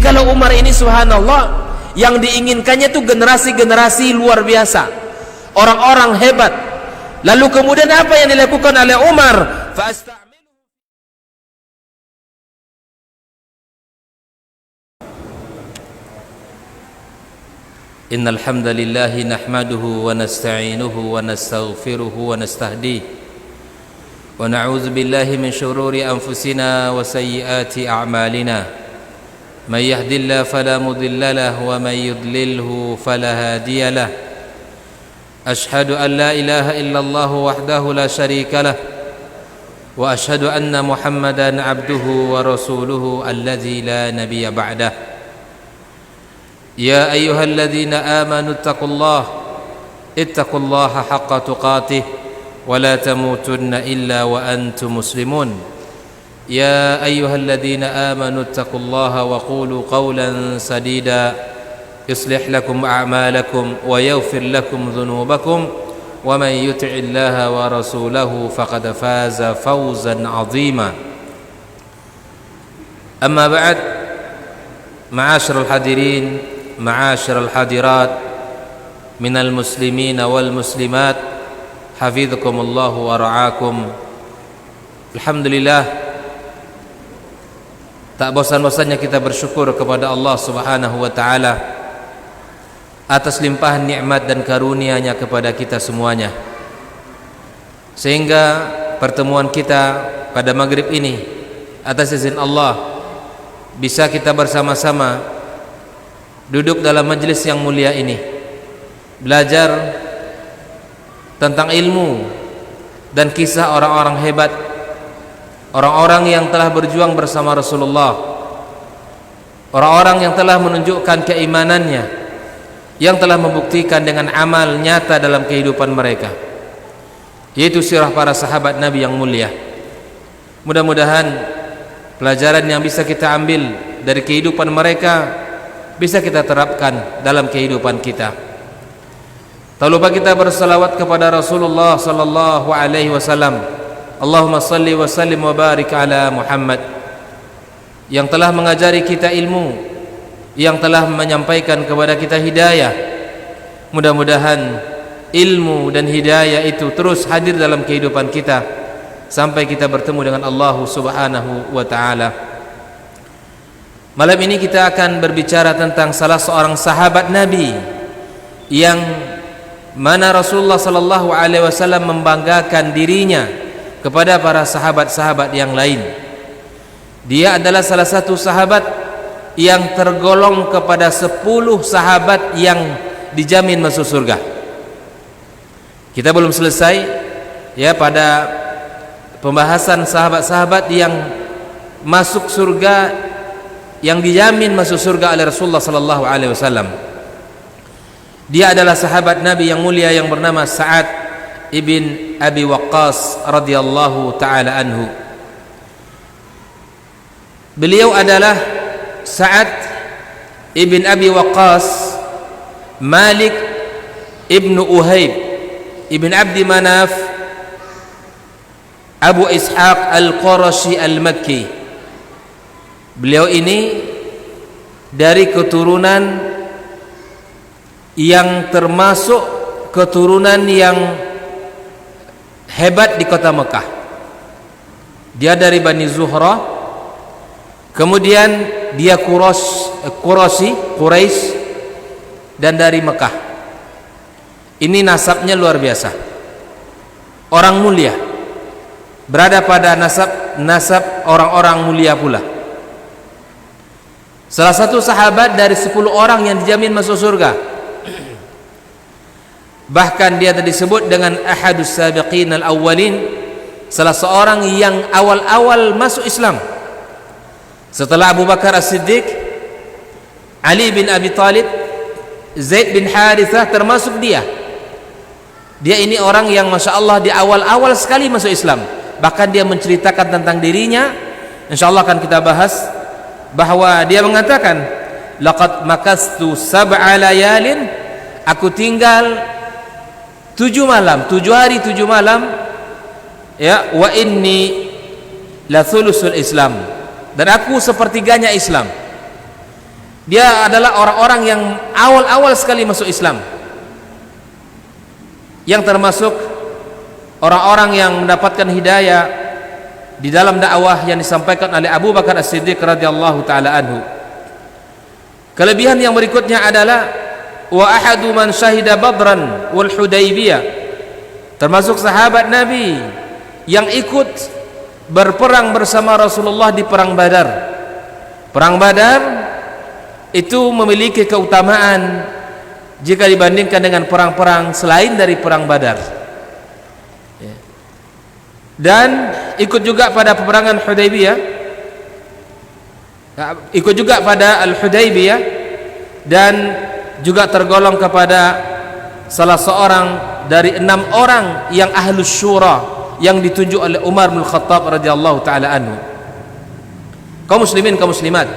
Kalau Umar ini subhanallah, yang diinginkannya itu generasi-generasi luar biasa, orang-orang hebat. Lalu kemudian apa yang dilakukan oleh Umar? Innal hamdalillah nahmaduhu wa nasta'inuhu wa nastaghfiruhu wa nastahdihi wa na'udzu billahi min shururi anfusina wa sayyiati a'malina. من يهد الله فلا مضل له ومن يضلله فلا هادي له أشهد أن لا إله إلا الله وحده لا شريك له وأشهد أن محمدا عبده ورسوله الذي لا نبي بعده يا أيها الذين آمنوا اتقوا الله حق تقاته ولا تموتن إلا وأنتم مسلمون يا أيها الذين آمنوا اتقوا الله وقولوا قولا سديدا يصلح لكم أعمالكم ويغفر لكم ذنوبكم ومن يطع الله ورسوله فقد فاز فوزا عظيما أما بعد معاشر الحاضرين معاشر الحاضرات من المسلمين والمسلمات حفظكم الله ورعاكم. Alhamdulillah, tak bosan-bosannya kita bersyukur kepada Allah Subhanahu wa taala atas limpahan nikmat dan karunia-Nya kepada kita semuanya, sehingga pertemuan kita pada maghrib ini atas izin Allah bisa kita bersama-sama duduk dalam majelis yang mulia ini, belajar tentang ilmu dan kisah orang-orang hebat, orang-orang yang telah berjuang bersama Rasulullah, orang-orang yang telah menunjukkan keimanannya, yang telah membuktikan dengan amal nyata dalam kehidupan mereka, yaitu sirah para sahabat Nabi yang mulia. Mudah-mudahan pelajaran yang bisa kita ambil dari kehidupan mereka bisa kita terapkan dalam kehidupan kita. Tak lupa kita bersalawat kepada Rasulullah sallallahu alaihi wasallam. Allahumma salli wa sallim wa barik ala Muhammad, yang telah mengajari kita ilmu, yang telah menyampaikan kepada kita hidayah. Mudah-mudahan ilmu dan hidayah itu terus hadir dalam kehidupan kita sampai kita bertemu dengan Allah Subhanahu wa taala. Malam ini kita akan berbicara tentang salah seorang sahabat Nabi yang mana Rasulullah sallallahu alaihi wasallam membanggakan dirinya kepada para sahabat-sahabat yang lain. Dia adalah salah satu sahabat yang tergolong kepada 10 sahabat yang dijamin masuk surga. Kita belum selesai ya pada pembahasan sahabat-sahabat yang masuk surga, yang dijamin masuk surga oleh Rasulullah sallallahu alaihi wasallam. Dia adalah sahabat Nabi yang mulia yang bernama Sa'ad ibn Abi Waqqas radhiyallahu taala anhu. Beliau adalah Sa'ad ibn Abi Waqqas Malik ibn Uhayb ibn Abdi Manaf Abu Ishaq Al-Qurashi Al-Makki. Beliau ini dari keturunan yang termasuk keturunan yang hebat di kota Mekah. Dia dari Bani Zuhrah, kemudian dia Quraisy dan dari Mekah. Ini nasabnya luar biasa, orang mulia, berada pada nasab orang-orang mulia pula. Salah satu sahabat dari 10 orang yang dijamin masuk surga. Bahkan dia disebut dengan ahadus sabiqin al-awwalin, salah seorang yang awal-awal masuk Islam. Setelah Abu Bakar As-Siddiq, Ali bin Abi Thalib, Zaid bin Harithah, termasuk dia. Dia ini orang yang Masya Allah di awal-awal sekali masuk Islam. Bahkan dia menceritakan tentang dirinya, insya Allah akan kita bahas, bahwa dia mengatakan, laqad makastu sab'a layalin, aku tinggal 7 malam, 7 hari 7 malam, ya, wa inni la thulusul Islam, dan aku sepertiganya Islam. Dia adalah orang-orang yang awal-awal sekali masuk Islam, yang termasuk orang-orang yang mendapatkan hidayah di dalam dakwah yang disampaikan oleh Abu Bakar As-Siddiq radhiyallahu taala anhu. Kelebihan yang berikutnya adalah wa ahadu man syahida Badran wal Hudaybiyah, termasuk sahabat Nabi yang ikut berperang bersama Rasulullah di perang Badar. Perang Badar itu memiliki keutamaan jika dibandingkan dengan perang-perang selain dari perang Badar. Dan ikut juga pada peperangan Hudaybiyah, ikut juga pada Al-Hudaybiyah, dan juga tergolong kepada salah seorang dari 6 orang yang ahlus syura yang ditunjuk oleh Umar bin Khattab radhiyallahu taala anhu. Kaum muslimin, kaum muslimat,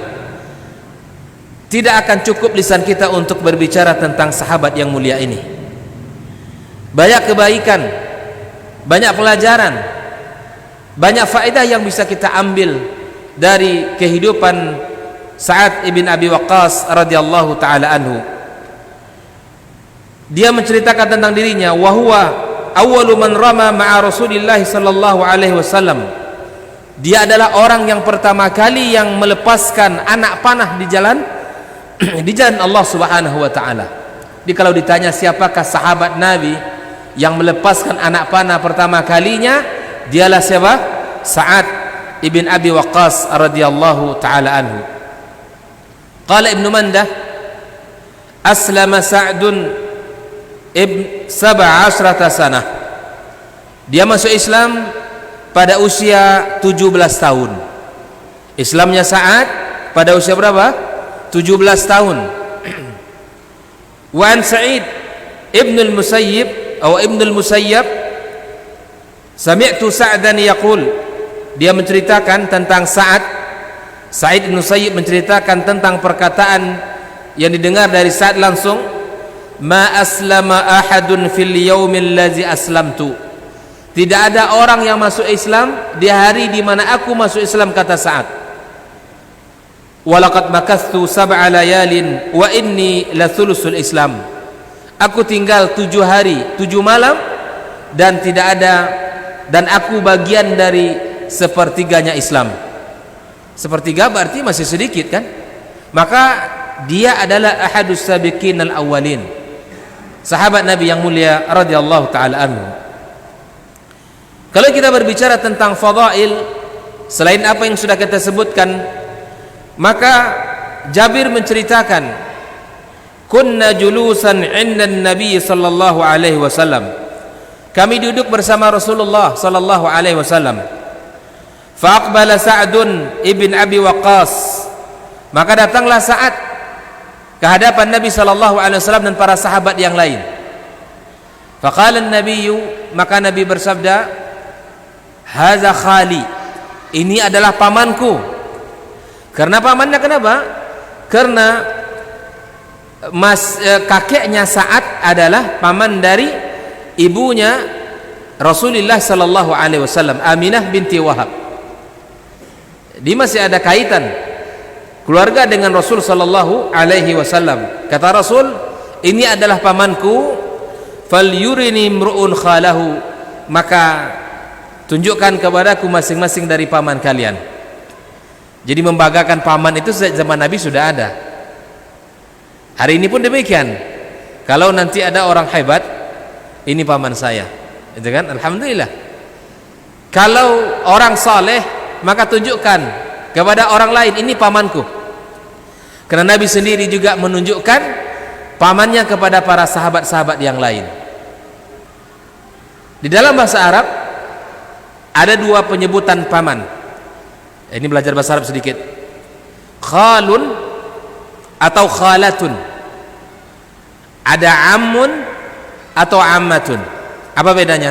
tidak akan cukup lisan kita untuk berbicara tentang sahabat yang mulia ini. Banyak kebaikan, banyak pelajaran, banyak faedah yang bisa kita ambil dari kehidupan Sa'ad ibn Abi Waqqas radhiyallahu taala anhu. Dia menceritakan tentang dirinya, wa huwa awwalu man rama ma'a Rasulillah sallallahu alaihi wasallam. Dia adalah orang yang pertama kali yang melepaskan anak panah di jalan Allah Subhanahu wa taala. Jadi kalau ditanya siapakah sahabat Nabi yang melepaskan anak panah pertama kalinya, dialah siapa? Sa'ad ibn Abi Waqqas radhiyallahu taala anhu. Qala Ibnu Mandah, aslama Sa'dun ibn 17 sanah. Dia masuk Islam pada usia 17 tahun. Islamnya Sa'ad pada usia berapa? 17 tahun. Wa an Sa'id ibn al-Musayyib atau ibn al-Musayyab, sami'tu Sa'dan yaqul, dia menceritakan tentang Sa'id bin Musayyib menceritakan tentang perkataan yang didengar dari Sa'ad langsung, ma aslama ahadun fil yaumil ladzi aslamtu. Tidak ada orang yang masuk Islam di hari di mana aku masuk Islam, kata Sa'ad. Walaqad makastu 7 layalin wa inni la thulusul Islam. Aku tinggal 7 hari 7 malam dan aku bagian dari sepertiganya Islam. Sepertiga berarti masih sedikit kan? Maka dia adalah ahadus sabiqin al-awwalin, sahabat Nabi yang mulia radhiyallahu taala anhu. Kalau kita berbicara tentang fadail selain apa yang sudah kita sebutkan, maka Jabir menceritakan, kunna julusan 'inda Nabi sallallahu alaihi wasallam. Kami duduk bersama Rasulullah sallallahu alaihi wasallam. Fa aqbala Sa'dun ibn Abi Waqqas. Maka datanglah Sa'ad ke hadapan Nabi sallallahu alaihi wasallam dan para sahabat yang lain. Faqala an-nabiy, maka Nabi bersabda, hadza khali, ini adalah pamanku. Karena pamannya kenapa? Karena kakeknya Sa'ad adalah paman dari ibunya Rasulullah sallallahu alaihi wasallam, Aminah binti Wahab. Dia masih ada kaitan keluarga dengan Rasul sallallahu alaihi wasallam. Kata Rasul, ini adalah pamanku, falyurini imru'un khalahu, maka tunjukkan kepadaku masing-masing dari paman kalian. Jadi membanggakan paman itu sejak zaman Nabi sudah ada. Hari ini pun demikian. Kalau nanti ada orang hebat, ini paman saya, itu kan? Alhamdulillah. Kalau orang saleh, maka tunjukkan kepada orang lain, ini pamanku. Karena Nabi sendiri juga menunjukkan pamannya kepada para sahabat-sahabat yang lain. Di dalam bahasa Arab ada 2 penyebutan paman. Ini belajar bahasa Arab sedikit. Khalun atau khalatun. Ada ammun atau ammatun. Apa bedanya?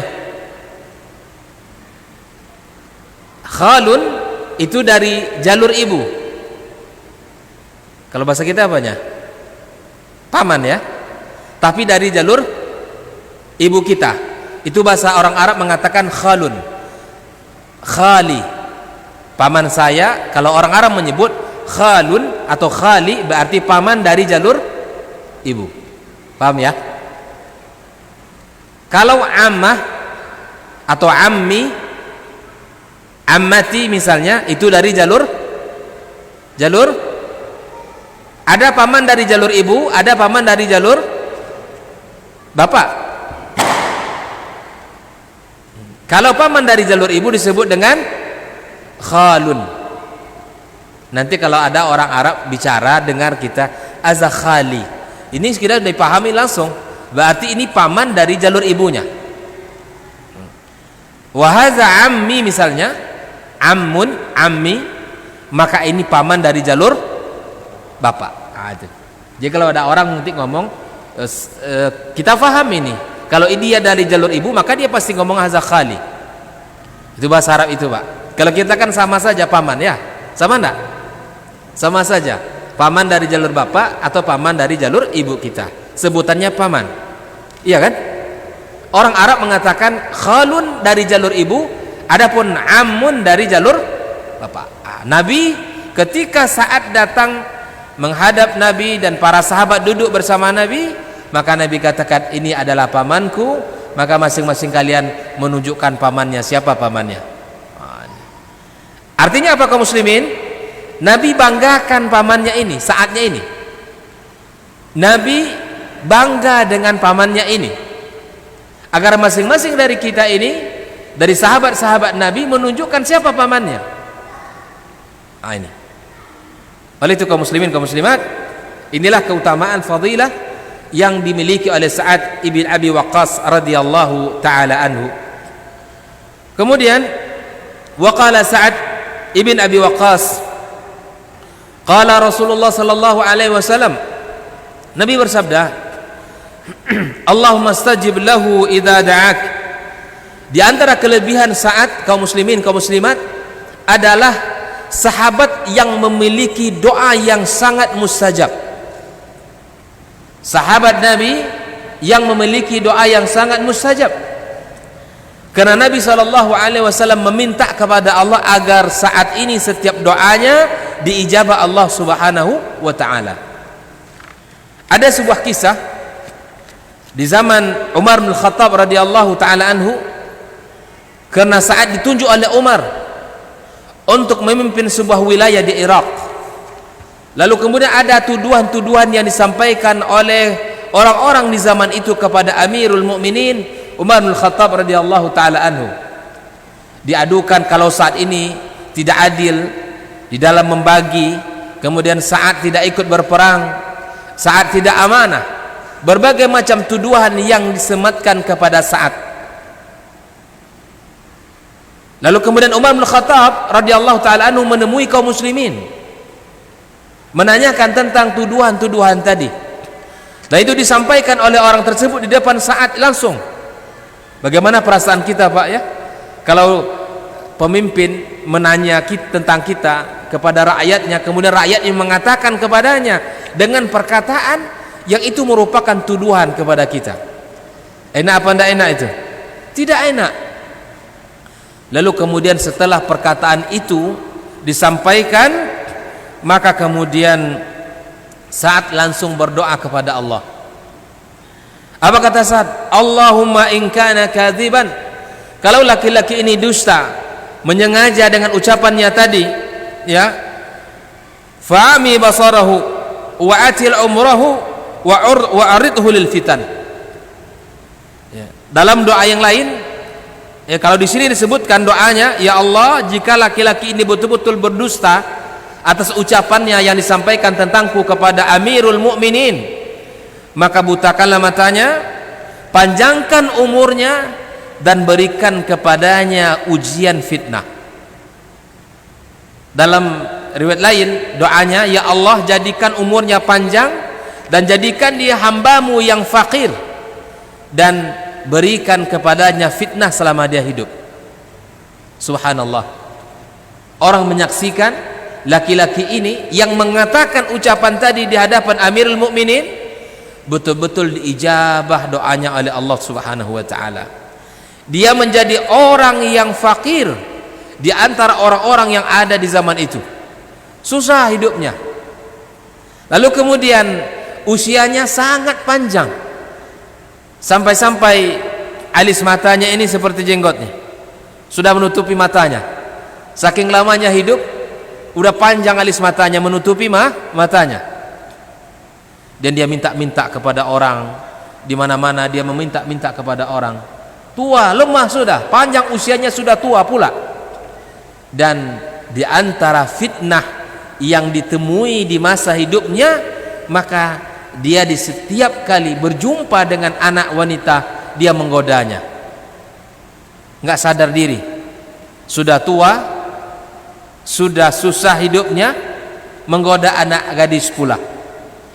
Khalun itu dari jalur ibu. Kalau bahasa kita apanya? Paman ya. Tapi dari jalur ibu kita. Itu bahasa orang Arab mengatakan khalun. Khali. Paman saya, kalau orang Arab menyebut khalun, atau khali berarti paman dari jalur ibu. Paham ya? Kalau ammah atau ammi, ammati misalnya, itu dari jalur ada paman dari jalur ibu, ada paman dari jalur bapak. Kalau paman dari jalur ibu disebut dengan khalun. Nanti kalau ada orang Arab bicara, dengar kita azakhali, ini kita sudah dipahami langsung, berarti ini paman dari jalur ibunya. Wahaza ammi misalnya, ammun, ammi, maka ini paman dari jalur bapak. Jadi kalau ada orang nanti ngomong, kita paham ini, kalau dia dari jalur ibu maka dia pasti ngomong haza khali. Itu bahasa Arab itu, Pak. Kalau kita kan sama saja paman ya, sama enggak? Sama saja, paman dari jalur bapak atau paman dari jalur ibu kita, sebutannya paman, iya kan? Orang Arab mengatakan khalun dari jalur ibu, adapun ammun dari jalur bapak. Nabi ketika saat datang menghadap Nabi dan para sahabat duduk bersama Nabi, maka Nabi katakan ini adalah pamanku, maka masing-masing kalian menunjukkan pamannya. Siapa pamannya? Artinya apa kaum muslimin? Nabi banggakan pamannya ini, saatnya ini Nabi bangga dengan pamannya ini, agar masing-masing dari kita ini, dari sahabat-sahabat Nabi, menunjukkan siapa pamannya. Ini oleh itu kaum muslimin, kaum muslimat, inilah keutamaan fadilah yang dimiliki oleh Sa'ad ibn Abi Waqqas radhiyallahu taala anhu. Kemudian waqala Sa'ad ibn Abi Waqqas, qala Rasulullah sallallahu alaihi wasallam, Nabi bersabda, Allahumma stajib lahu idza da'ak. Di antara kelebihan Sa'ad, kaum muslimin, kaum muslimat, adalah sahabat yang memiliki doa yang sangat mustajab. Sahabat Nabi yang memiliki doa yang sangat mustajab, karena Nabi SAW meminta kepada Allah agar saat ini setiap doanya diijabah Allah Subhanahu wa ta'ala. Ada sebuah kisah di zaman Umar bin Khattab radhiyallahu ta'ala anhu, karena saat ditunjuk oleh Umar untuk memimpin sebuah wilayah di Irak. Lalu kemudian ada tuduhan-tuduhan yang disampaikan oleh orang-orang di zaman itu kepada Amirul Mukminin Umar bin Khattab radhiyallahu taala anhu. Diadukan kalau saat ini tidak adil di dalam membagi, kemudian saat tidak ikut berperang, saat tidak amanah, berbagai macam tuduhan yang disematkan kepada Sa'ad. Lalu kemudian Umar bin Khattab radhiyallahu taala anhu menemui kaum muslimin, menanyakan tentang tuduhan-tuduhan tadi. Dan itu disampaikan oleh orang tersebut di depan Sa'ad langsung. Bagaimana perasaan kita, Pak, ya? Kalau pemimpin menanya tentang kita kepada rakyatnya, kemudian rakyatnya mengatakan kepadanya dengan perkataan yang itu merupakan tuduhan kepada kita. Enak apa enggak enak itu? Tidak enak. Lalu kemudian setelah perkataan itu disampaikan, maka kemudian Sa'ad langsung berdoa kepada Allah. Apa kata Sa'ad? Allahumma in kana kadziban, kalau laki-laki ini dusta, menyengaja dengan ucapannya tadi, ya, fa'ami basarahu wa atil umrahu wa aridhu lil fitan. Ya. Dalam doa yang lain, ya, kalau di sini disebutkan doanya, ya Allah, jika laki-laki ini betul-betul berdusta atas ucapannya yang disampaikan tentangku kepada Amirul Mukminin, maka butakanlah matanya, panjangkan umurnya, dan berikan kepadanya ujian fitnah. Dalam riwayat lain doanya, ya Allah, jadikan umurnya panjang dan jadikan dia hambamu yang fakir, dan berikan kepadanya fitnah selama dia hidup. Subhanallah. Orang menyaksikan laki-laki ini yang mengatakan ucapan tadi di hadapan Amirul Mukminin, betul-betul diijabah doanya oleh Allah Subhanahu wa taala. Dia menjadi orang yang fakir di antara orang-orang yang ada di zaman itu. Susah hidupnya. Lalu kemudian usianya sangat panjang, sampai-sampai alis matanya ini seperti jenggotnya, sudah menutupi matanya. Saking lamanya hidup, udah panjang alis matanya menutupi matanya. Dan dia minta-minta kepada orang, di mana-mana dia meminta-minta kepada orang. Tua, lemah sudah, panjang usianya sudah tua pula. Dan di antara fitnah yang ditemui di masa hidupnya, maka dia di setiap kali berjumpa dengan anak wanita, dia menggodanya. Nggak sadar diri, sudah tua, sudah susah hidupnya, menggoda anak gadis pula.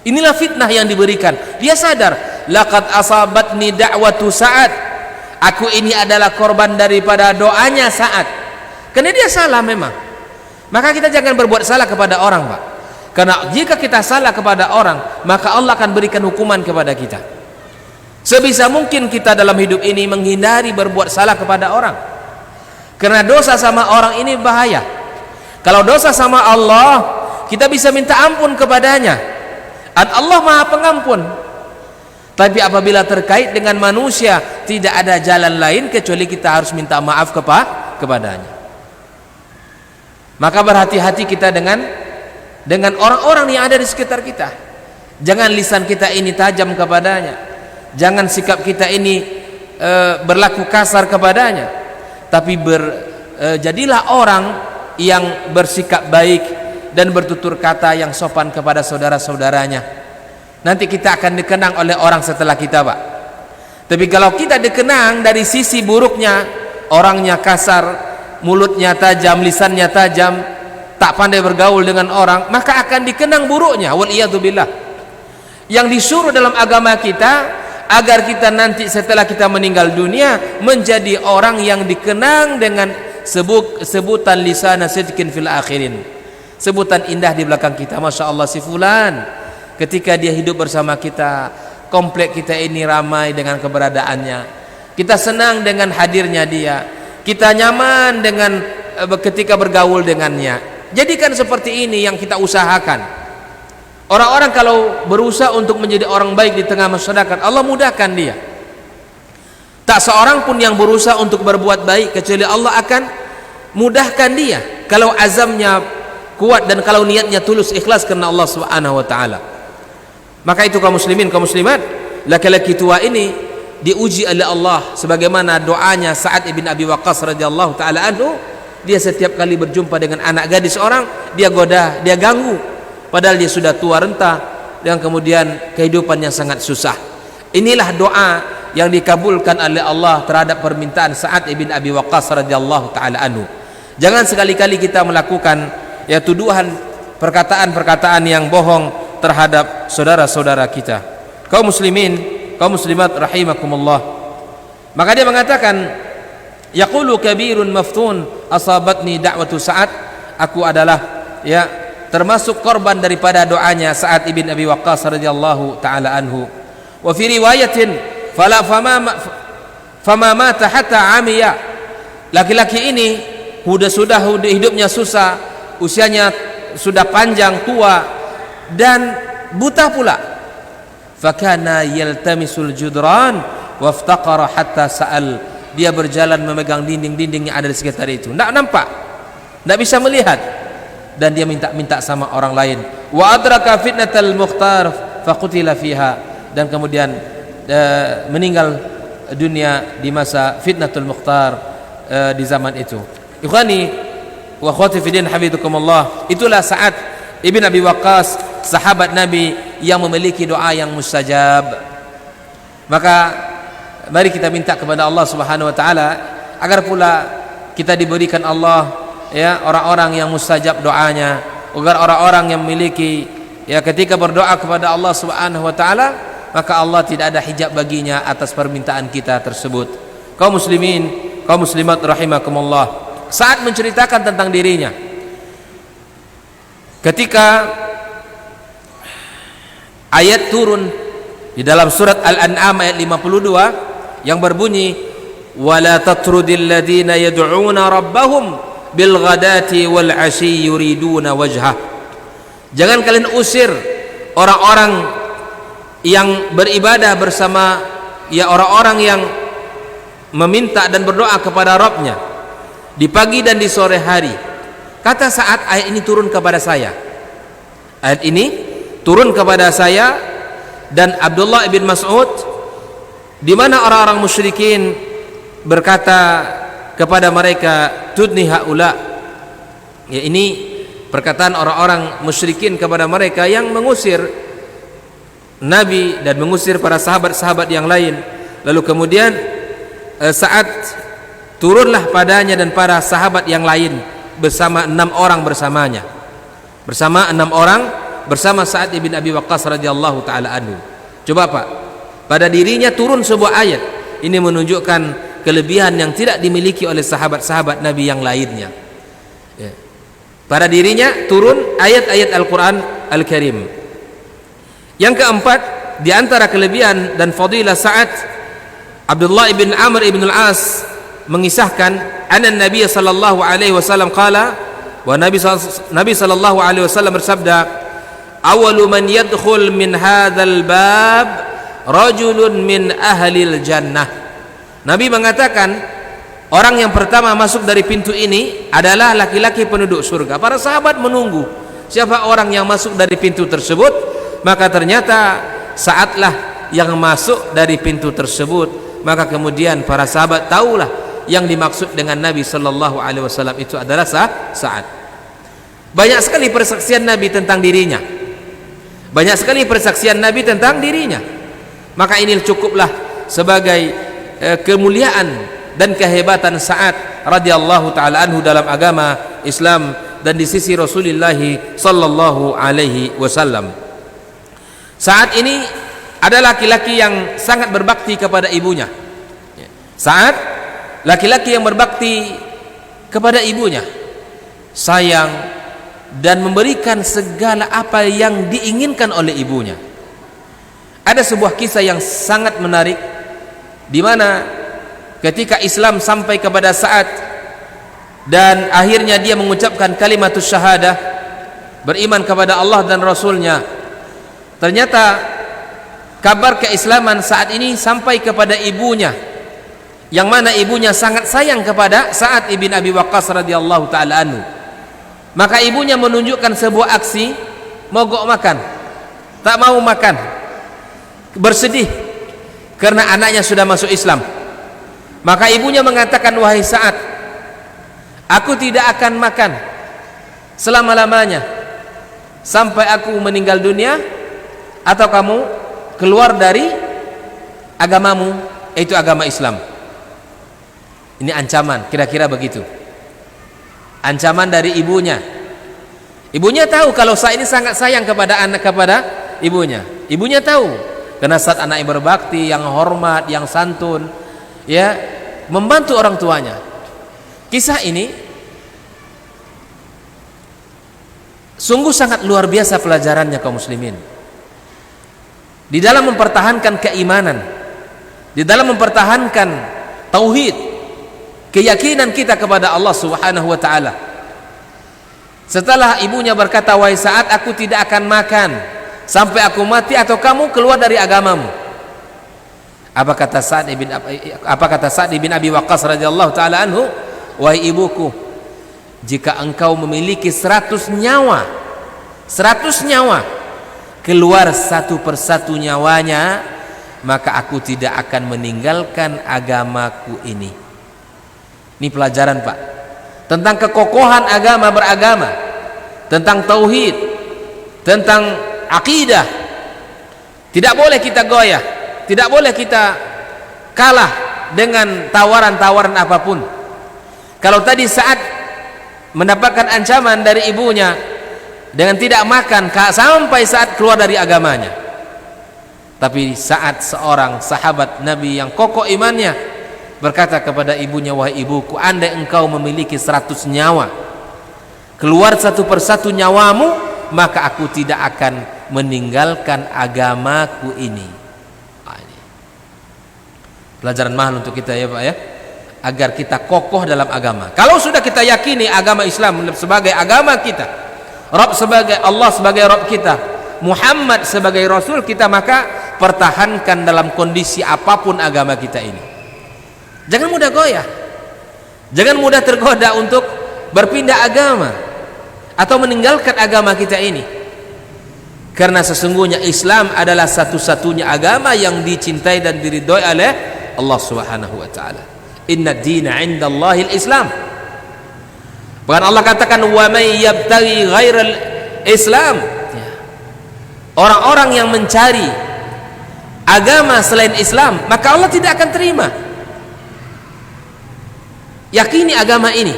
Inilah fitnah yang diberikan. Dia sadar, laqad asabatni da'watu Sa'ad, aku ini adalah korban daripada doanya Sa'ad. Karena dia salah memang. Maka kita jangan berbuat salah kepada orang, Pak. Karena jika kita salah kepada orang, maka Allah akan berikan hukuman kepada kita. Sebisa mungkin kita dalam hidup ini menghindari berbuat salah kepada orang. Karena dosa sama orang ini bahaya. Kalau dosa sama Allah, kita bisa minta ampun kepadanya. Dan Allah Maha Pengampun. Tapi apabila terkait dengan manusia, tidak ada jalan lain kecuali kita harus minta maaf kepadanya. Maka berhati-hati kita dengan orang-orang yang ada di sekitar kita. Jangan lisan kita ini tajam kepadanya, jangan sikap kita ini berlaku kasar kepadanya, tapi jadilah orang yang bersikap baik dan bertutur kata yang sopan kepada saudara-saudaranya. Nanti kita akan dikenang oleh orang setelah kita, Pak. Tapi kalau kita dikenang dari sisi buruknya, orangnya kasar, mulutnya tajam, lisannya tajam, tak pandai bergaul dengan orang, maka akan dikenang buruknya. Waliyadzubillah. Yang disuruh dalam agama kita agar kita nanti setelah kita meninggal dunia menjadi orang yang dikenang dengan sebutan lisana sidqin fil akhirin, sebutan indah di belakang kita. Masya Allah, si fulan ketika dia hidup bersama kita, komplek kita ini ramai dengan keberadaannya, kita senang dengan hadirnya dia, kita nyaman dengan ketika bergaul dengannya. Jadikan seperti ini yang kita usahakan. Orang-orang kalau berusaha untuk menjadi orang baik di tengah masyarakat, Allah mudahkan dia. Tak seorang pun yang berusaha untuk berbuat baik kecuali Allah akan mudahkan dia kalau azamnya kuat dan kalau niatnya tulus ikhlas karena Allah Subhanahu wa taala. Maka itu kaum muslimin, kaum muslimat, laki-laki tua ini diuji oleh Allah sebagaimana doanya Sa'ad ibn Abi Waqqas radhiyallahu taala anhu. Dia setiap kali berjumpa dengan anak gadis orang, dia goda, dia ganggu, padahal dia sudah tua renta dan kemudian kehidupannya sangat susah. Inilah doa yang dikabulkan oleh Allah terhadap permintaan Sa'ad ibn Abi Waqqas radhiyallahu taala anhu. Jangan sekali-kali kita melakukan tuduhan, perkataan-perkataan yang bohong terhadap saudara-saudara kita. Kaum muslimin, kaum muslimat rahimakumullah. Maka dia mengatakan, yaqulu kabirun maftun asabatni da'watu Sa'ad, aku adalah termasuk korban daripada doanya Sa'ad ibn Abi Waqqas radhiyallahu taala anhu. Wa fi riwayatin fama mata hatta amiya, laki-laki ini sudah hidupnya susah, usianya sudah panjang, tua dan buta pula. Fakana yaltamisul judran waftaqara hatta sa'al, dia berjalan memegang dinding-dinding yang ada di sekitar itu, tidak nampak, tidak bisa melihat, dan dia minta-minta sama orang lain. Wa adraka fitnatal mukhtar faqutila fiha, dan kemudian meninggal dunia di masa fitnatul mukhtar di zaman itu. Ikhwani wa akhwati fi din hafizakumullah, itulah Sa'ad ibn Abi Waqqas, sahabat Nabi yang memiliki doa yang mustajab. Maka mari kita minta kepada Allah Subhanahu wa taala agar pula kita diberikan Allah orang-orang yang mustajab doanya, agar orang-orang yang memiliki ketika berdoa kepada Allah Subhanahu wa taala, maka Allah tidak ada hijab baginya atas permintaan kita tersebut. Kaum muslimin, kaum muslimat rahimakumullah, saat menceritakan tentang dirinya ketika ayat turun di dalam surat Al-An'am ayat 52 yang berbunyi, wala tatrudil ladina yad'una rabbahum bil ghadati wal 'ashyi yuriduna wajhah, jangan kalian usir orang-orang yang beribadah bersama, ya orang-orang yang meminta dan berdoa kepada Rabbnya di pagi dan di sore hari. Kata Sa'ad, ayat ini turun kepada saya. Ayat ini turun kepada saya dan Abdullah bin Mas'ud, di mana orang-orang musyrikin berkata kepada mereka, tudni haula. Ya, ini perkataan orang-orang musyrikin kepada mereka yang mengusir Nabi dan mengusir para sahabat-sahabat yang lain. Lalu kemudian saat turunlah padanya dan para sahabat yang lain bersama 6 orang bersamanya, bersama 6 orang bersama Sa'ad ibn Abi Waqqas radhiyallahu taala anhu. Coba Pak, pada dirinya turun sebuah ayat. Ini menunjukkan kelebihan yang tidak dimiliki oleh sahabat-sahabat Nabi yang lainnya. Ya. Pada dirinya turun ayat-ayat Al-Quran Al-Karim. Yang keempat, di antara kelebihan dan fadilah Sa'ad, Abdullah ibn Amr ibn al-As mengisahkan, anna Nabi sallallahu alaihi wasallam qala, wa Nabi sallallahu alaihi wasallam bersabda, awalu man yadkhul min hadzal bab rajulun min ahlil jannah. Nabi mengatakan, orang yang pertama masuk dari pintu ini adalah laki-laki penduduk surga. Para sahabat menunggu siapa orang yang masuk dari pintu tersebut, maka ternyata Sa'adlah yang masuk dari pintu tersebut. Maka kemudian para sahabat tahulah yang dimaksud dengan Nabi sallallahu alaihi wasallam itu adalah Sa'ad. Banyak sekali persaksian Nabi tentang dirinya. Banyak sekali persaksian Nabi tentang dirinya. Maka ini cukuplah sebagai kemuliaan dan kehebatan Sa'ad radhiyallahu taala anhu dalam agama Islam dan di sisi Rasulullah sallallahu alaihi wasallam. Sa'ad ini adalah laki-laki yang sangat berbakti kepada ibunya. Sa'ad laki-laki yang berbakti kepada ibunya, sayang dan memberikan segala apa yang diinginkan oleh ibunya. Ada sebuah kisah yang sangat menarik, di mana ketika Islam sampai kepada Sa'ad dan akhirnya dia mengucapkan kalimatus syahadah, beriman kepada Allah dan Rasulnya, ternyata kabar keislaman saat ini sampai kepada ibunya, yang mana ibunya sangat sayang kepada Sa'ad ibn Abi Waqqas radhiyallahu taala anhu. Maka ibunya menunjukkan sebuah aksi mogok makan, tak mau makan, bersedih karena anaknya sudah masuk Islam. Maka ibunya mengatakan, wahai Sa'ad, aku tidak akan makan selama-lamanya sampai aku meninggal dunia atau kamu keluar dari agamamu, yaitu agama Islam. Ini ancaman, kira-kira begitu. Ancaman dari ibunya. Ibunya tahu kalau Sa'ad ini sangat sayang kepada anak, kepada ibunya. Ibunya tahu karena saat anak yang berbakti, yang hormat, yang santun, ya, membantu orang tuanya. Kisah ini sungguh sangat luar biasa pelajarannya kaum muslimin. Di dalam mempertahankan keimanan, di dalam mempertahankan tauhid, keyakinan kita kepada Allah Subhanahu wa taala. Setelah ibunya berkata, wahai Sa'ad, aku tidak akan makan sampai aku mati atau kamu keluar dari agamamu. Apa kata Sa'ad ibn Abi Waqqas radhiyallahu taala anhu? Wahai ibuku, jika engkau memiliki 100 nyawa, 100 nyawa, keluar satu persatu nyawanya, maka aku tidak akan meninggalkan agamaku ini. Ini pelajaran Pak, tentang kekokohan agama beragama, tentang tauhid, tentang akidah. Tidak boleh kita goyah, tidak boleh kita kalah dengan tawaran-tawaran apapun. Kalau tadi Sa'ad mendapatkan ancaman dari ibunya dengan tidak makan sampai saat keluar dari agamanya, tapi Sa'ad seorang sahabat Nabi yang kokoh imannya berkata kepada ibunya, wahai ibuku, andai engkau memiliki 100 nyawa, keluar satu persatu nyawamu, maka aku tidak akan meninggalkan agamaku ini. Ini pelajaran mahal untuk kita ya Pak ya, agar kita kokoh dalam agama. Kalau sudah kita yakini agama Islam sebagai agama kita, Rabb sebagai Allah sebagai Rabb kita, Muhammad sebagai Rasul kita, maka pertahankan dalam kondisi apapun agama kita ini. Jangan mudah goyah, jangan mudah tergoda untuk berpindah agama atau meninggalkan agama kita ini, karena sesungguhnya Islam adalah satu-satunya agama yang dicintai dan diridhoi oleh Allah Subhanahu wa taala. Inna ad-dina 'indallahil Islam. Bahkan Allah katakan wa may yabtaghi ghairal Islam, orang-orang yang mencari agama selain Islam, maka Allah tidak akan terima. Yakini agama ini.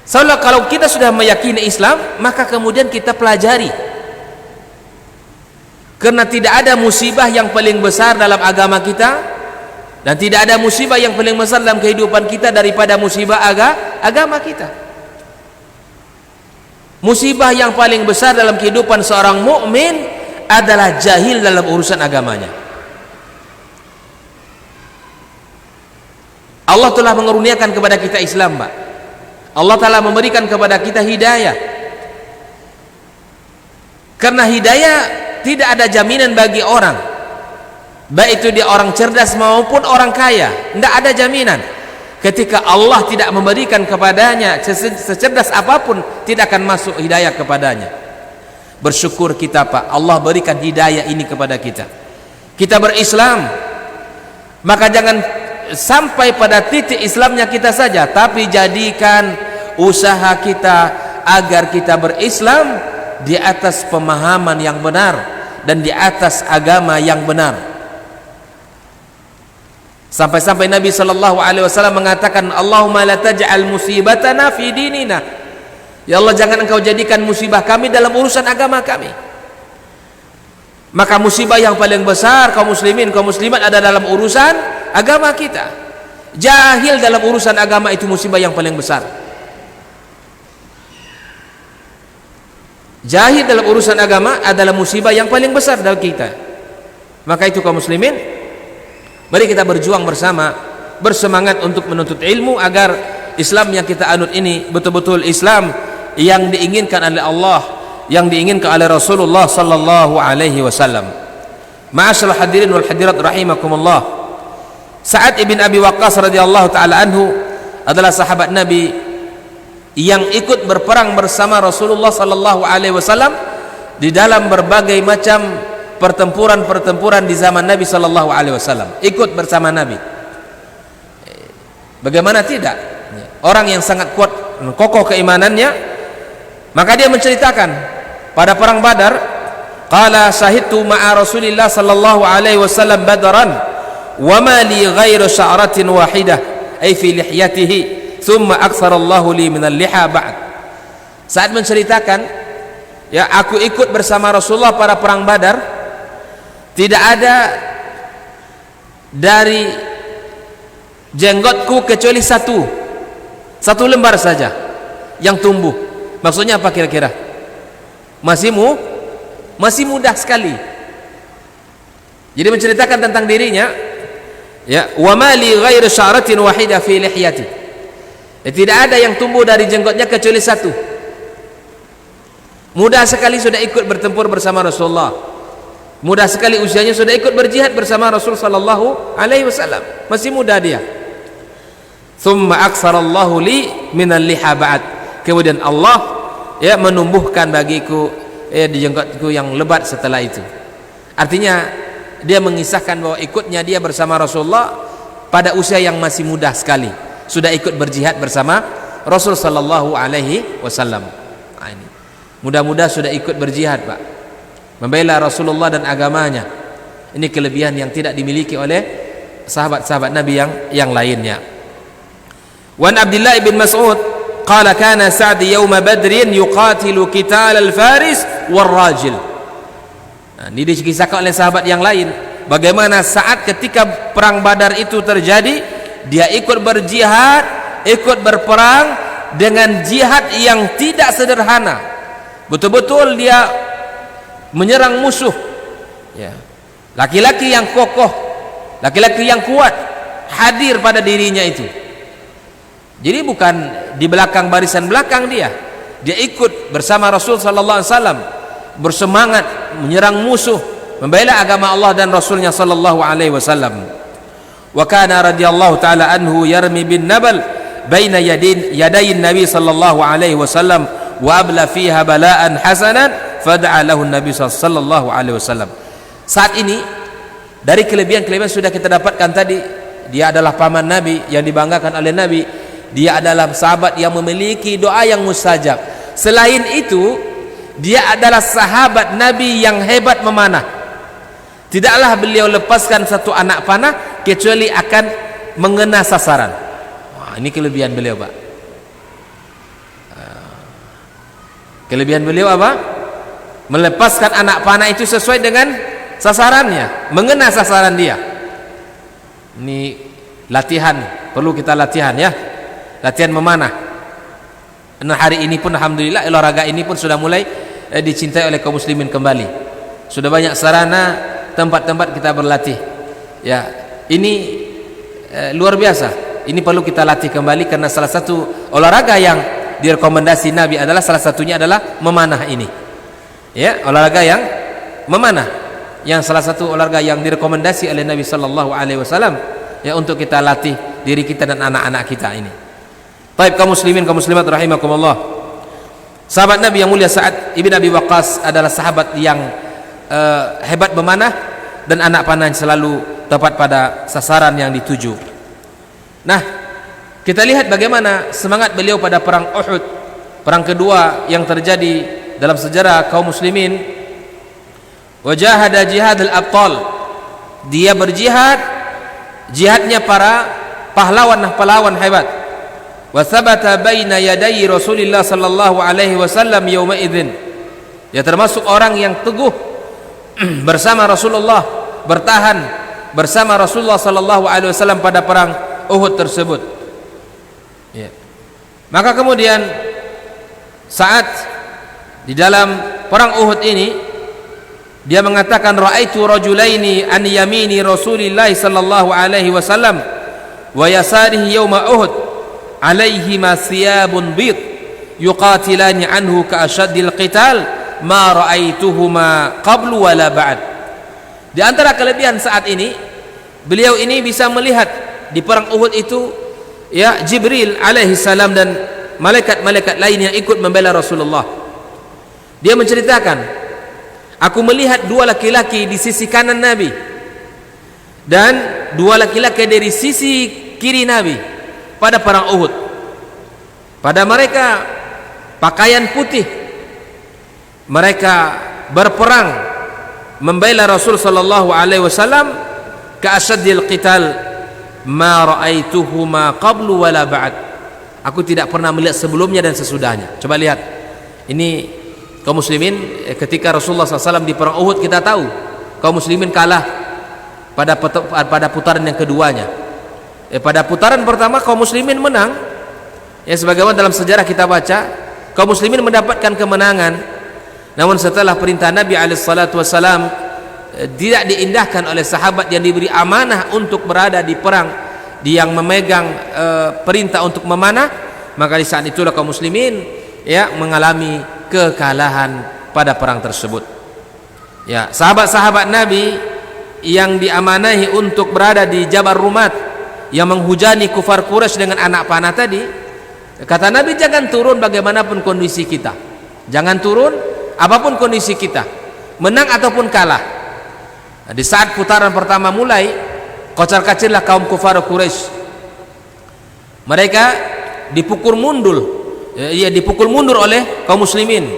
Soalnya kalau kita sudah meyakini Islam, maka kemudian kita pelajari, karena tidak ada musibah yang paling besar dalam agama kita, dan tidak ada musibah yang paling besar dalam kehidupan kita daripada musibah agama kita. Musibah yang paling besar dalam kehidupan seorang mukmin adalah jahil dalam urusan agamanya. Allah telah mengaruniakan kepada kita Islam, Pak. Allah telah memberikan kepada kita hidayah. Karena hidayah tidak ada jaminan bagi orang, baik itu dia orang cerdas maupun orang kaya, tidak ada jaminan. Ketika Allah tidak memberikan kepadanya, secerdas apapun tidak akan masuk hidayah kepadanya. Bersyukur kita, Pak, Allah berikan hidayah ini kepada kita. Kita berislam, maka jangan sampai pada titik Islamnya kita saja, tapi jadikan usaha kita agar kita berislam di atas pemahaman yang benar dan di atas agama yang benar. Sampai-sampai Nabi sallallahu alaihi wasallam mengatakan, Allahumma la taj'al musibatana fi dinina. Ya Allah, jangan engkau jadikan musibah kami dalam urusan agama kami. Maka musibah yang paling besar kaum muslimin, kaum muslimat ada dalam urusan agama kita. Jahil dalam urusan agama itu musibah yang paling besar. Jahil dalam urusan agama adalah musibah yang paling besar dalam kita. Maka itu kaum muslimin, mari kita berjuang bersama, bersemangat untuk menuntut ilmu agar Islam yang kita anut ini betul-betul Islam yang diinginkan oleh Allah, yang diinginkan oleh Rasulullah sallallahu alaihi wasallam. Ma'asyiral hadirin wal hadirat rahimakumullah. Sa'ad ibn Abi Waqqas radhiyallahu taala anhu adalah sahabat Nabi yang ikut berperang bersama Rasulullah sallallahu alaihi wasallam di dalam berbagai macam pertempuran-pertempuran di zaman Nabi sallallahu alaihi wasallam. Ikut bersama Nabi. Bagaimana tidak? Orang yang sangat kuat, kokoh keimanannya. Maka dia menceritakan pada perang Badar, qala syahidtu ma'a Rasulillah sallallahu alaihi wasallam Badran wa ma li ghairu sya'ratin wahidah ay fi lihyatihi thumma aktsara Allahu li min al-liha ba'd. Saat menceritakan, ya, aku ikut bersama Rasulullah pada perang Badar, tidak ada dari jenggotku kecuali satu lembar saja yang tumbuh. Maksudnya apa kira-kira? Masih mudah sekali. Jadi menceritakan tentang dirinya, ya, wa ma li ghairu sya'ratin wahidah fi lihyati. Ya, tidak ada yang tumbuh dari jenggotnya kecuali satu. Mudah sekali sudah ikut bertempur bersama Rasulullah. Mudah sekali usianya sudah ikut berjihad bersama Rasul sallallahu alaihi wasallam. Masih muda dia. Tsumma aktsarallahu li minal liha ba'd. Kemudian Allah, ya, menumbuhkan bagiku, ya, di jenggotku yang lebat setelah itu. Artinya dia mengisahkan bahwa ikutnya dia bersama Rasulullah pada usia yang masih muda sekali, sudah ikut berjihad bersama Rasul sallallahu alaihi wasallam. Nah, ini muda-muda sudah ikut berjihad, Pak, membela Rasulullah dan agamanya. Ini kelebihan yang tidak dimiliki oleh sahabat-sahabat Nabi yang lainnya. Wan Abdullah bin Mas'ud qala kana Sa'd yawma Badrin yuqatilu qital al-faris war-rajil. Nah, ini dikisahkan oleh sahabat yang lain bagaimana saat ketika perang Badar itu terjadi, dia ikut berjihad, ikut berperang dengan jihad yang tidak sederhana. Betul-betul dia menyerang musuh, ya. Laki-laki yang kokoh, laki-laki yang kuat hadir pada dirinya itu. Jadi bukan di belakang, barisan belakang dia ikut bersama Rasul sallallahu alaihi wasallam bersemangat menyerang musuh, membela agama Allah dan Rasulnya sallallahu alaihi wasallam. Wa kana radhiyallahu taala anhu yarmi bin nabal baina yadayin Nabi sallallahu alaihi wasallam wa abla fiha bala'an hasanan fad'a lahu Nabi sallallahu alaihi wasallam. Saat ini dari kelebihan-kelebihan sudah kita dapatkan tadi, dia adalah paman Nabi yang dibanggakan oleh Nabi, dia adalah sahabat yang memiliki doa yang mustajab. Selain itu, dia adalah sahabat Nabi yang hebat memanah. Tidaklah beliau lepaskan satu anak panah kecuali akan mengena sasaran. Wah, ini kelebihan beliau, Pak. Kelebihan beliau apa? Melepaskan anak panah itu sesuai dengan sasarannya, mengena sasaran dia. Ini latihan, perlu kita latihan ya, latihan memanah. Nah, hari ini pun alhamdulillah olahraga ini pun sudah mulai dicintai oleh kaum muslimin kembali. Sudah banyak sarana, tempat-tempat kita berlatih. Ya, ini luar biasa. Ini perlu kita latih kembali karena salah satu olahraga yang direkomendasi Nabi adalah salah satunya adalah memanah ini. Ya, olahraga yang memanah. Yang salah satu olahraga yang direkomendasi oleh Nabi sallallahu alaihi wasallam ya untuk kita latih diri kita dan anak-anak kita ini. Baik kaum muslimin kaum muslimat rahimakumullah. Sahabat Nabi yang mulia Sa'ad ibn Abi Waqqas adalah sahabat yang hebat memanah dan anak panah selalu tepat pada sasaran yang dituju. Nah, kita lihat bagaimana semangat beliau pada perang Uhud, perang kedua yang terjadi dalam sejarah kaum muslimin. Wajahada jihad al-abtal, dia berjihad, jihadnya para pahlawan hebat. Wa thabata baina yaday Rasulillah sallallahu alaihi wasallam yauma idzin, ya termasuk orang yang teguh bersama Rasulullah, bertahan bersama Rasulullah sallallahu alaihi wasallam pada perang Uhud tersebut. Ya. Maka kemudian saat di dalam perang Uhud ini dia mengatakan ra'aitu rajulaini an yamini Rasulillah sallallahu alaihi wasallam wa yasarihi yauma Uhud alaihima thiyabun bid yuqatilani anhu ka ashaddil qital ma ra'aituhuma qablu wala ba'd. Di antara kelebihan saat ini, beliau ini bisa melihat di perang Uhud itu ya Jibril alaihi salam dan malaikat-malaikat lain yang ikut membela Rasulullah. Dia menceritakan, aku melihat dua laki-laki di sisi kanan Nabi dan dua laki-laki dari sisi kiri Nabi pada perang Uhud. Pada mereka pakaian putih, mereka berperang membela Rasul sallallahu alaihi wasallam ka asyaddil qital ma ra'aituhuma qablu wala ba'd. Aku tidak pernah melihat sebelumnya dan sesudahnya. Coba lihat. Ini kaum muslimin ketika Rasulullah SAW di perang Uhud, kita tahu kaum muslimin kalah pada putaran yang keduanya. Pada putaran pertama kaum muslimin menang. Ya, sebagaimana dalam sejarah kita baca, kaum muslimin mendapatkan kemenangan. Namun setelah perintah Nabi SAW tidak diindahkan oleh sahabat yang diberi amanah untuk berada di perang, yang memegang perintah untuk memanah, maka di saat itulah kaum muslimin ya mengalami kekalahan pada perang tersebut. Ya, sahabat-sahabat Nabi yang diamanahi untuk berada di Jabal Rumat yang menghujani kufar Quraisy dengan anak panah tadi, kata Nabi, jangan turun bagaimanapun kondisi kita, jangan turun apapun kondisi kita, menang ataupun kalah. Nah, di saat putaran pertama mulai, kocar-kacirlah kaum kufar Quraisy. Mereka dipukul mundur, ya dipukul mundur oleh kaum muslimin.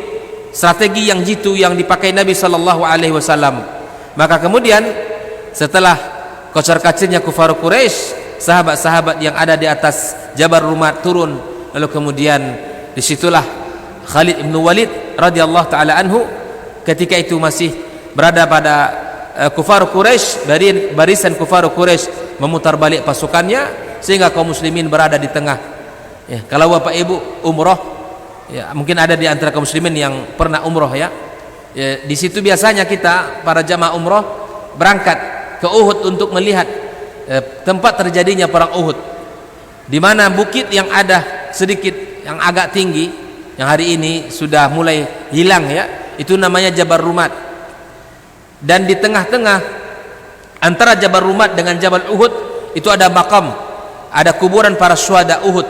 Strategi yang jitu yang dipakai Nabi sallallahu alaihi wasallam. Maka kemudian setelah kocar-kacirnya kufar Quraisy, sahabat-sahabat yang ada di atas Jabal Rumat turun, lalu kemudian disitulah Khalid bin Walid radhiyallahu taala anhu ketika itu masih berada pada kufar Quraisy, barisan kufar Quraisy memutar balik pasukannya sehingga kaum muslimin berada di tengah. Ya, kalau Bapak Ibu umroh, ya mungkin ada di antara kaum muslimin yang pernah umroh ya. Ya, di situ biasanya kita para jamaah umroh berangkat ke Uhud untuk melihat tempat terjadinya perang Uhud, di mana bukit yang ada sedikit yang agak tinggi, yang hari ini sudah mulai hilang ya itu namanya Jabal Rumat. Dan di tengah-tengah antara Jabal Rumat dengan Jabal Uhud itu ada makam, ada kuburan para syuhada Uhud.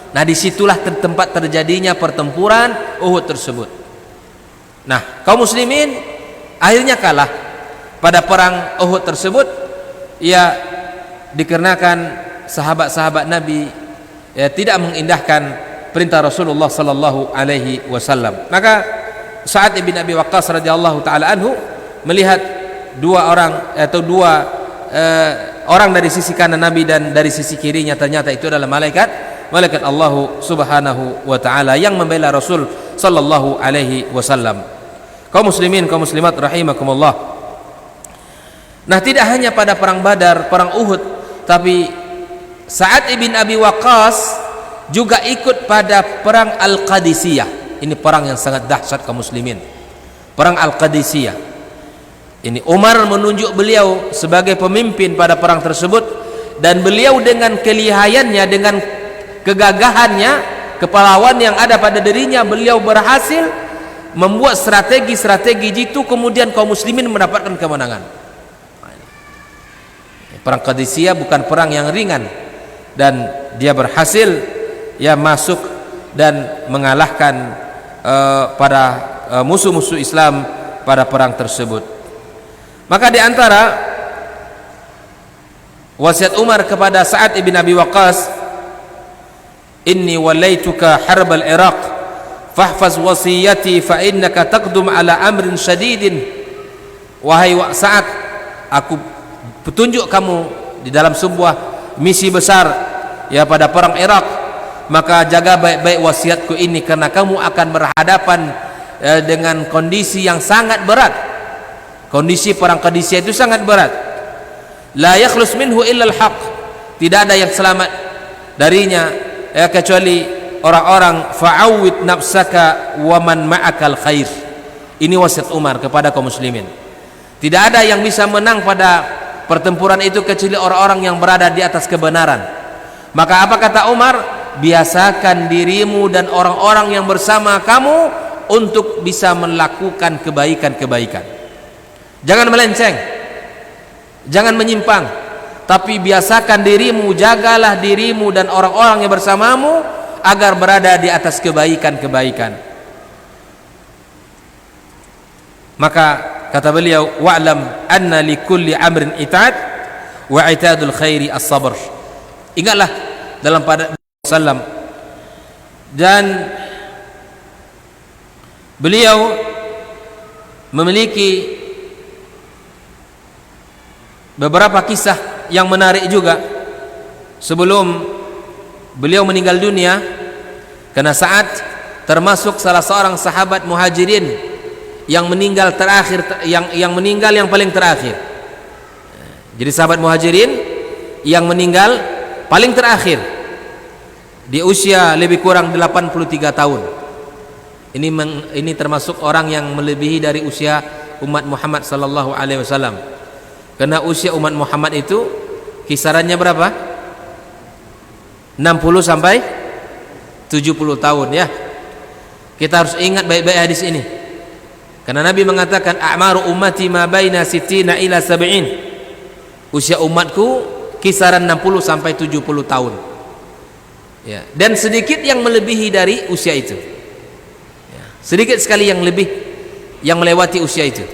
Nah, disitulah tempat terjadinya pertempuran Uhud tersebut. Nah, kaum muslimin akhirnya kalah pada perang Uhud tersebut, ya dikarenakan sahabat-sahabat Nabi ya tidak mengindahkan perintah Rasulullah sallallahu alaihi wasallam. Maka Sa'ad bin Abi Waqqas radhiyallahu taala anhu melihat dua orang dari sisi kanan Nabi dan dari sisi kirinya, ternyata itu adalah malaikat Allah Subhanahu wa taala yang membela Rasul sallallahu alaihi wasallam. Kaum muslimin, kaum muslimat rahimakumullah. Nah, tidak hanya pada perang Badar, perang Uhud, tapi Sa'ad bin Abi Waqqas juga ikut pada perang Al-Qadisiyah. Ini perang yang sangat dahsyat kaum muslimin. Perang Al-Qadisiyah. Ini Umar menunjuk beliau sebagai pemimpin pada perang tersebut, dan beliau dengan kelihayannya, dengan kegagahannya, kepahlawan yang ada pada dirinya, beliau berhasil membuat strategi-strategi jitu, kemudian kaum muslimin mendapatkan kemenangan. Perang Qadisiyah bukan perang yang ringan, dan dia berhasil ya masuk dan mengalahkan para musuh-musuh Islam pada perang tersebut. Maka di antara wasiat Umar kepada Sa'ad bin Abi Waqqas, inni walaituka harbal Iraq fahfaz wasiyati fa innaka taqdum ala amrin syadidin. Wahai Sa'ad, aku petunjuk kamu di dalam sebuah misi besar ya pada perang Irak, maka jaga baik-baik wasiatku ini, karena kamu akan berhadapan dengan kondisi yang sangat berat. Kondisi perang Qadisiyah itu sangat berat. La yakhlus minhu illa al-haq, tidak ada yang selamat darinya ya kecuali orang-orang. Fa'awwid nafsaka wa man ma'akal khair. Ini wasiat Umar kepada kaum muslimin. Tidak ada yang bisa menang pada pertempuran itu kecuali orang-orang yang berada di atas kebenaran. Maka apa kata Umar? Biasakan dirimu dan orang-orang yang bersama kamu untuk bisa melakukan kebaikan-kebaikan. Jangan melenceng, jangan menyimpang, tapi biasakan dirimu, jagalah dirimu dan orang-orang yang bersamamu agar berada di atas kebaikan-kebaikan. Maka kata beliau, wa'lam anna li kulli amrin ita'ad wa itadul khairi as-sabr. Ingatlah dalam pada sallam, dan beliau memiliki beberapa kisah yang menarik juga sebelum beliau meninggal dunia, karena Sa'ad termasuk salah seorang sahabat Muhajirin yang meninggal terakhir, yang meninggal yang paling terakhir. Jadi sahabat Muhajirin yang meninggal paling terakhir di usia lebih kurang 83 tahun. Ini termasuk orang yang melebihi dari usia umat Muhammad sallallahu alaihi wasallam. Karena usia umat Muhammad itu kisarannya berapa? 60 sampai 70 tahun ya. Kita harus ingat baik-baik hadis ini. Karena Nabi mengatakan a'maru ummati ma baina sittina ila sab'in. Usia umatku kisaran 60 sampai 70 tahun. Ya, dan sedikit yang melebihi dari usia itu. Ya, sedikit sekali yang lebih yang melewati usia itu.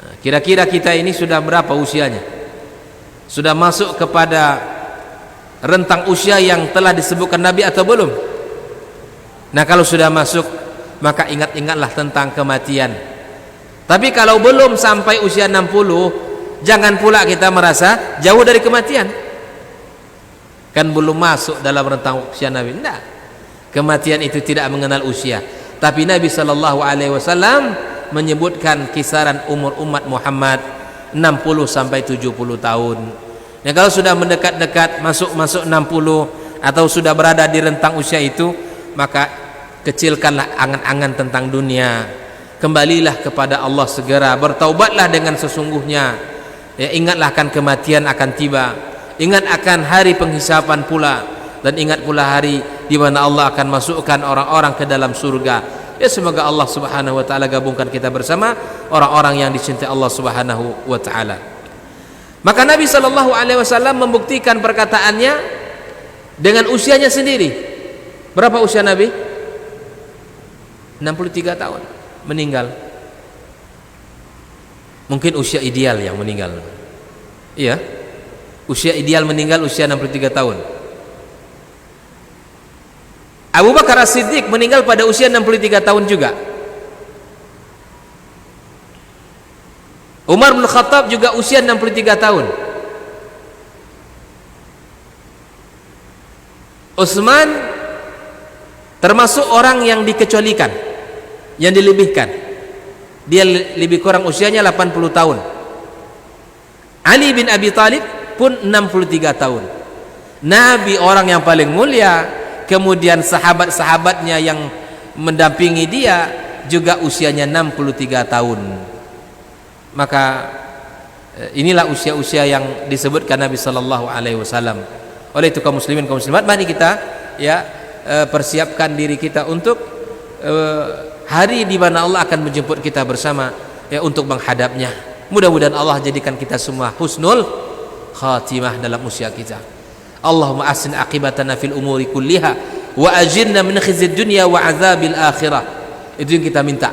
Nah, kira-kira kita ini sudah berapa usianya? Sudah masuk kepada rentang usia yang telah disebutkan Nabi atau belum? Nah, kalau sudah masuk, maka ingat-ingatlah tentang kematian. Tapi kalau belum sampai usia 60, jangan pula kita merasa jauh dari kematian. Kan belum masuk dalam rentang usia Nabi. Tidak. Kematian itu tidak mengenal usia. Tapi Nabi sallallahu alaihi wasallam menyebutkan kisaran umur umat Muhammad 60 sampai 70 tahun. Nah, kalau sudah mendekat-dekat masuk 60 atau sudah berada di rentang usia itu, maka kecilkanlah angan-angan tentang dunia. Kembalilah kepada Allah segera, bertaubatlah dengan sesungguhnya. Ya, ingatlah akan kematian akan tiba. Ingat akan hari penghisapan pula, dan ingat pula hari di mana Allah akan masukkan orang-orang ke dalam surga. Ya semoga Allah Subhanahu wa taala gabungkan kita bersama orang-orang yang dicintai Allah Subhanahu wa taala. Maka Nabi sallallahu alaihi wasallam membuktikan perkataannya dengan usianya sendiri. Berapa usia Nabi? 63 tahun meninggal. Mungkin usia ideal yang meninggal. Iya. Usia ideal meninggal usia 63 tahun. Abu Bakar As-Siddiq meninggal pada usia 63 tahun juga. Umar bin Khattab juga usia 63 tahun. Utsman termasuk orang yang dikecualikan, yang dilebihkan. Dia lebih kurang usianya 80 tahun. Ali bin Abi Thalib pun 63 tahun. Nabi orang yang paling mulia, kemudian sahabat-sahabatnya yang mendampingi dia juga usianya 63 tahun. Maka inilah usia-usia yang disebutkan Nabi sallallahu alaihi wasallam. Oleh itu kaum muslimin kaum muslimat, mari kita persiapkan diri kita untuk hari di mana Allah akan menjemput kita bersama untuk menghadapnya. Mudah-mudahan Allah jadikan kita semua husnul khatimah dalam usia kita. Allahumma ahsin aqibatana fil umuri kulliha wa ajirna min khizyid dunya wa azabil akhirah. Itu yang kita minta.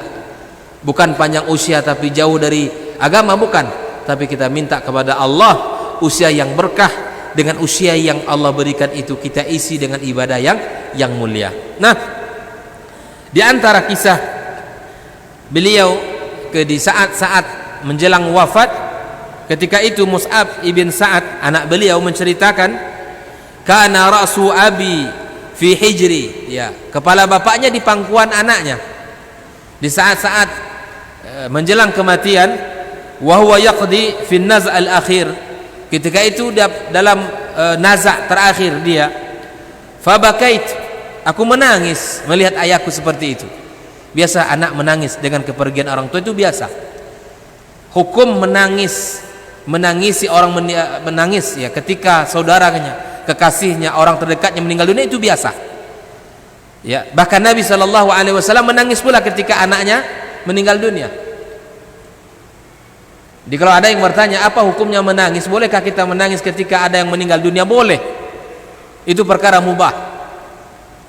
Bukan panjang usia tapi jauh dari agama, bukan, tapi kita minta kepada Allah usia yang berkah. Dengan usia yang Allah berikan itu kita isi dengan ibadah yang mulia. Nah, di antara kisah beliau di saat-saat menjelang wafat, ketika itu Mus'ab ibn Sa'ad anak beliau menceritakan, kana ra'su abi fi hijri, ya, kepala bapaknya di pangkuan anaknya di saat-saat menjelang kematian. Wa huwa yaqdi fi an-naz' al-akhir, ketika itu dalam nazak terakhir dia. Fabakait, aku menangis melihat ayahku seperti itu. Biasa anak menangis dengan kepergian orang tua, itu biasa. Hukum menangisi orang menangis ya ketika saudaranya, kekasihnya, orang terdekatnya meninggal dunia, itu biasa. Ya, bahkan Nabi sallallahu alaihi wasallam menangis pula ketika anaknya meninggal dunia. Jadi kalau ada yang bertanya apa hukumnya menangis, bolehkah kita menangis ketika ada yang meninggal dunia? Boleh. Itu perkara mubah.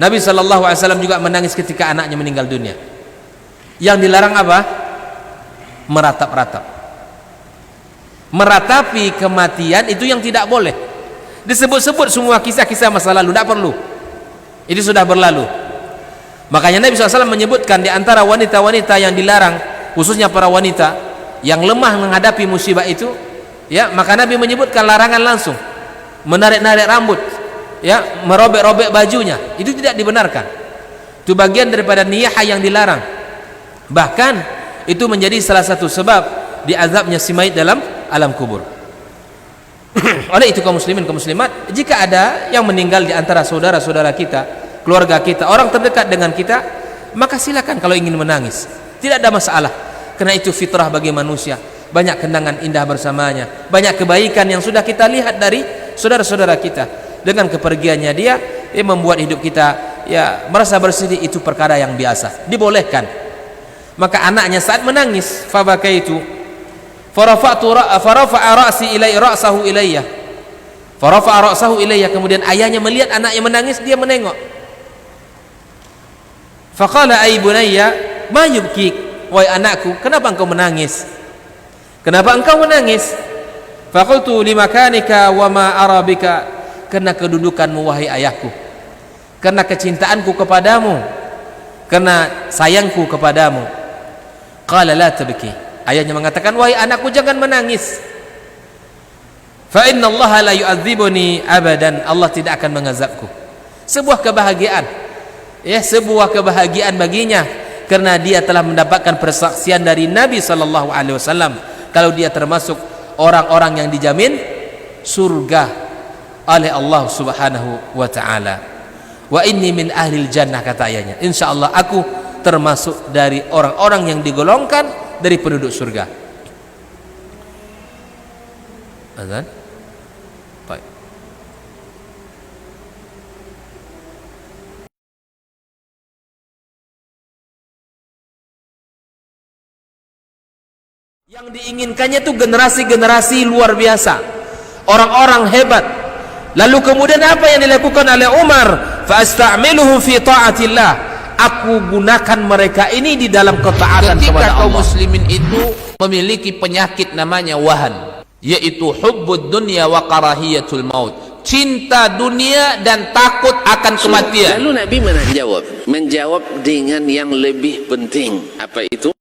Nabi sallallahu alaihi wasallam juga menangis ketika anaknya meninggal dunia. Yang dilarang apa? Meratap-ratap. Meratapi kematian itu yang tidak boleh. Disebut-sebut semua kisah-kisah masa lalu, tidak perlu. Itu sudah berlalu. Makanya Nabi SAW menyebutkan di antara wanita-wanita yang dilarang, khususnya para wanita yang lemah menghadapi musibah itu, ya, maka Nabi menyebutkan larangan langsung menarik-narik rambut, ya, merobek-robek bajunya. Itu tidak dibenarkan. Itu bagian daripada niyahah yang dilarang. Bahkan itu menjadi salah satu sebab diazabnya si mayit dalam alam kubur. Oleh itu kaum muslimin kaum muslimat, jika ada yang meninggal di antara saudara-saudara kita, keluarga kita, orang terdekat dengan kita, maka silakan kalau ingin menangis, tidak ada masalah. Karena itu fitrah bagi manusia. Banyak kenangan indah bersamanya, banyak kebaikan yang sudah kita lihat dari saudara-saudara kita. Dengan kepergiannya dia, membuat hidup kita merasa bersedih, itu perkara yang biasa, dibolehkan. Maka anaknya saat menangis, fabakaitu farafa'a ra'sahu ilayya. Farafa'a ra'sahu ilayya, kemudian ayahnya melihat anaknya menangis, dia menengok. Faqala ay bunayya ma yubkik, wahai anakku, kenapa engkau menangis? Kenapa engkau menangis? Faqultu limakanika wa ma arabika, karena kedudukanmu wahai ayahku, karena kecintaanku kepadamu, karena sayangku kepadamu. Qala la tabki, ayahnya mengatakan, wahai anakku, jangan menangis. Fa inna Allah la yu'adzibuni abadan, Allah tidak akan mengazabku. Sebuah kebahagiaan, ya, sebuah kebahagiaan baginya, karena dia telah mendapatkan persaksian dari Nabi sallallahu alaihi wasallam kalau dia termasuk orang-orang yang dijamin surga oleh Allah Subhanahu wa taala. Wa inni min ahlil jannah, kata ayahnya, insyaallah aku termasuk dari orang-orang yang digolongkan dari penduduk surga. Azan. Yang diinginkannya itu generasi-generasi luar biasa, orang-orang hebat. Lalu kemudian apa yang dilakukan oleh Umar? Fa'asta'miluhum fi ta'atillah. Aku gunakan mereka ini di dalam ketaatan kepada Allah. Ketika kaum muslimin itu memiliki penyakit namanya wahan, yaitu hubbud dunya wa karahiyatul maut, cinta dunia dan takut akan kematian. Lalu Nabi menjawab dengan yang lebih penting. Apa itu?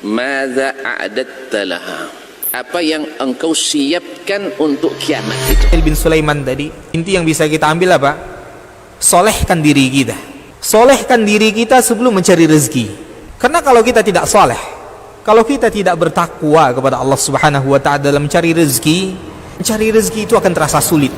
Madza a'adatta laha? Apa yang engkau siapkan untuk kiamat itu? Bin Sulaiman tadi, inti yang bisa kita ambil apa? Solehkan diri kita. Solehkan diri kita sebelum mencari rezeki. Karena kalau kita tidak soleh, kalau kita tidak bertakwa kepada Allah Subhanahu wa ta'ala dalam mencari rezeki itu akan terasa sulit.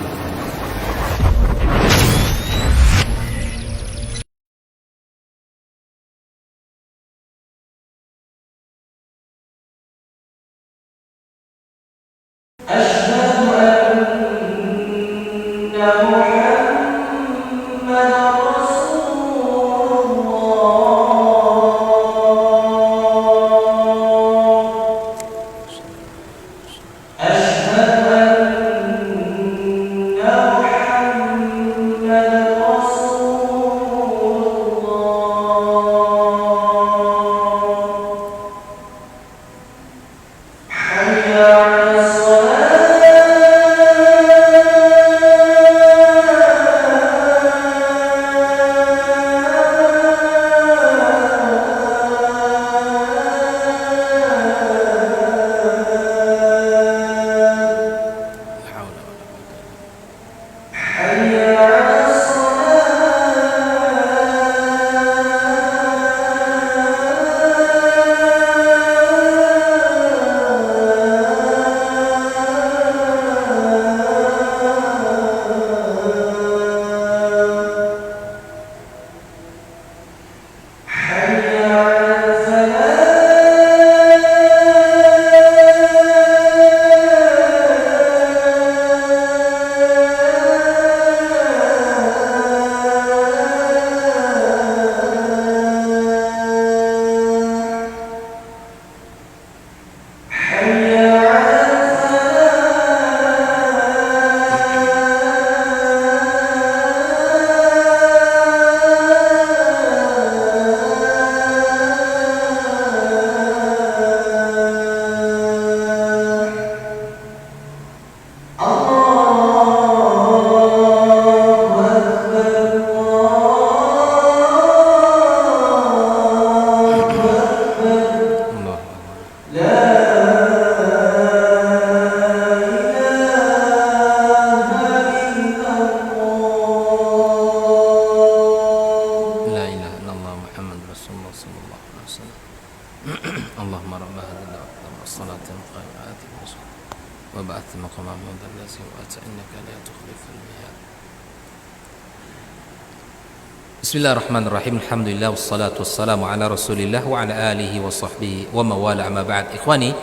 Bismillahirrahmanirrahim. Alhamdulillah wassalatu wassalamu ala Rasulillah wa ala alihi wa sahbihi wa mawala amma ba'd. Ikhwani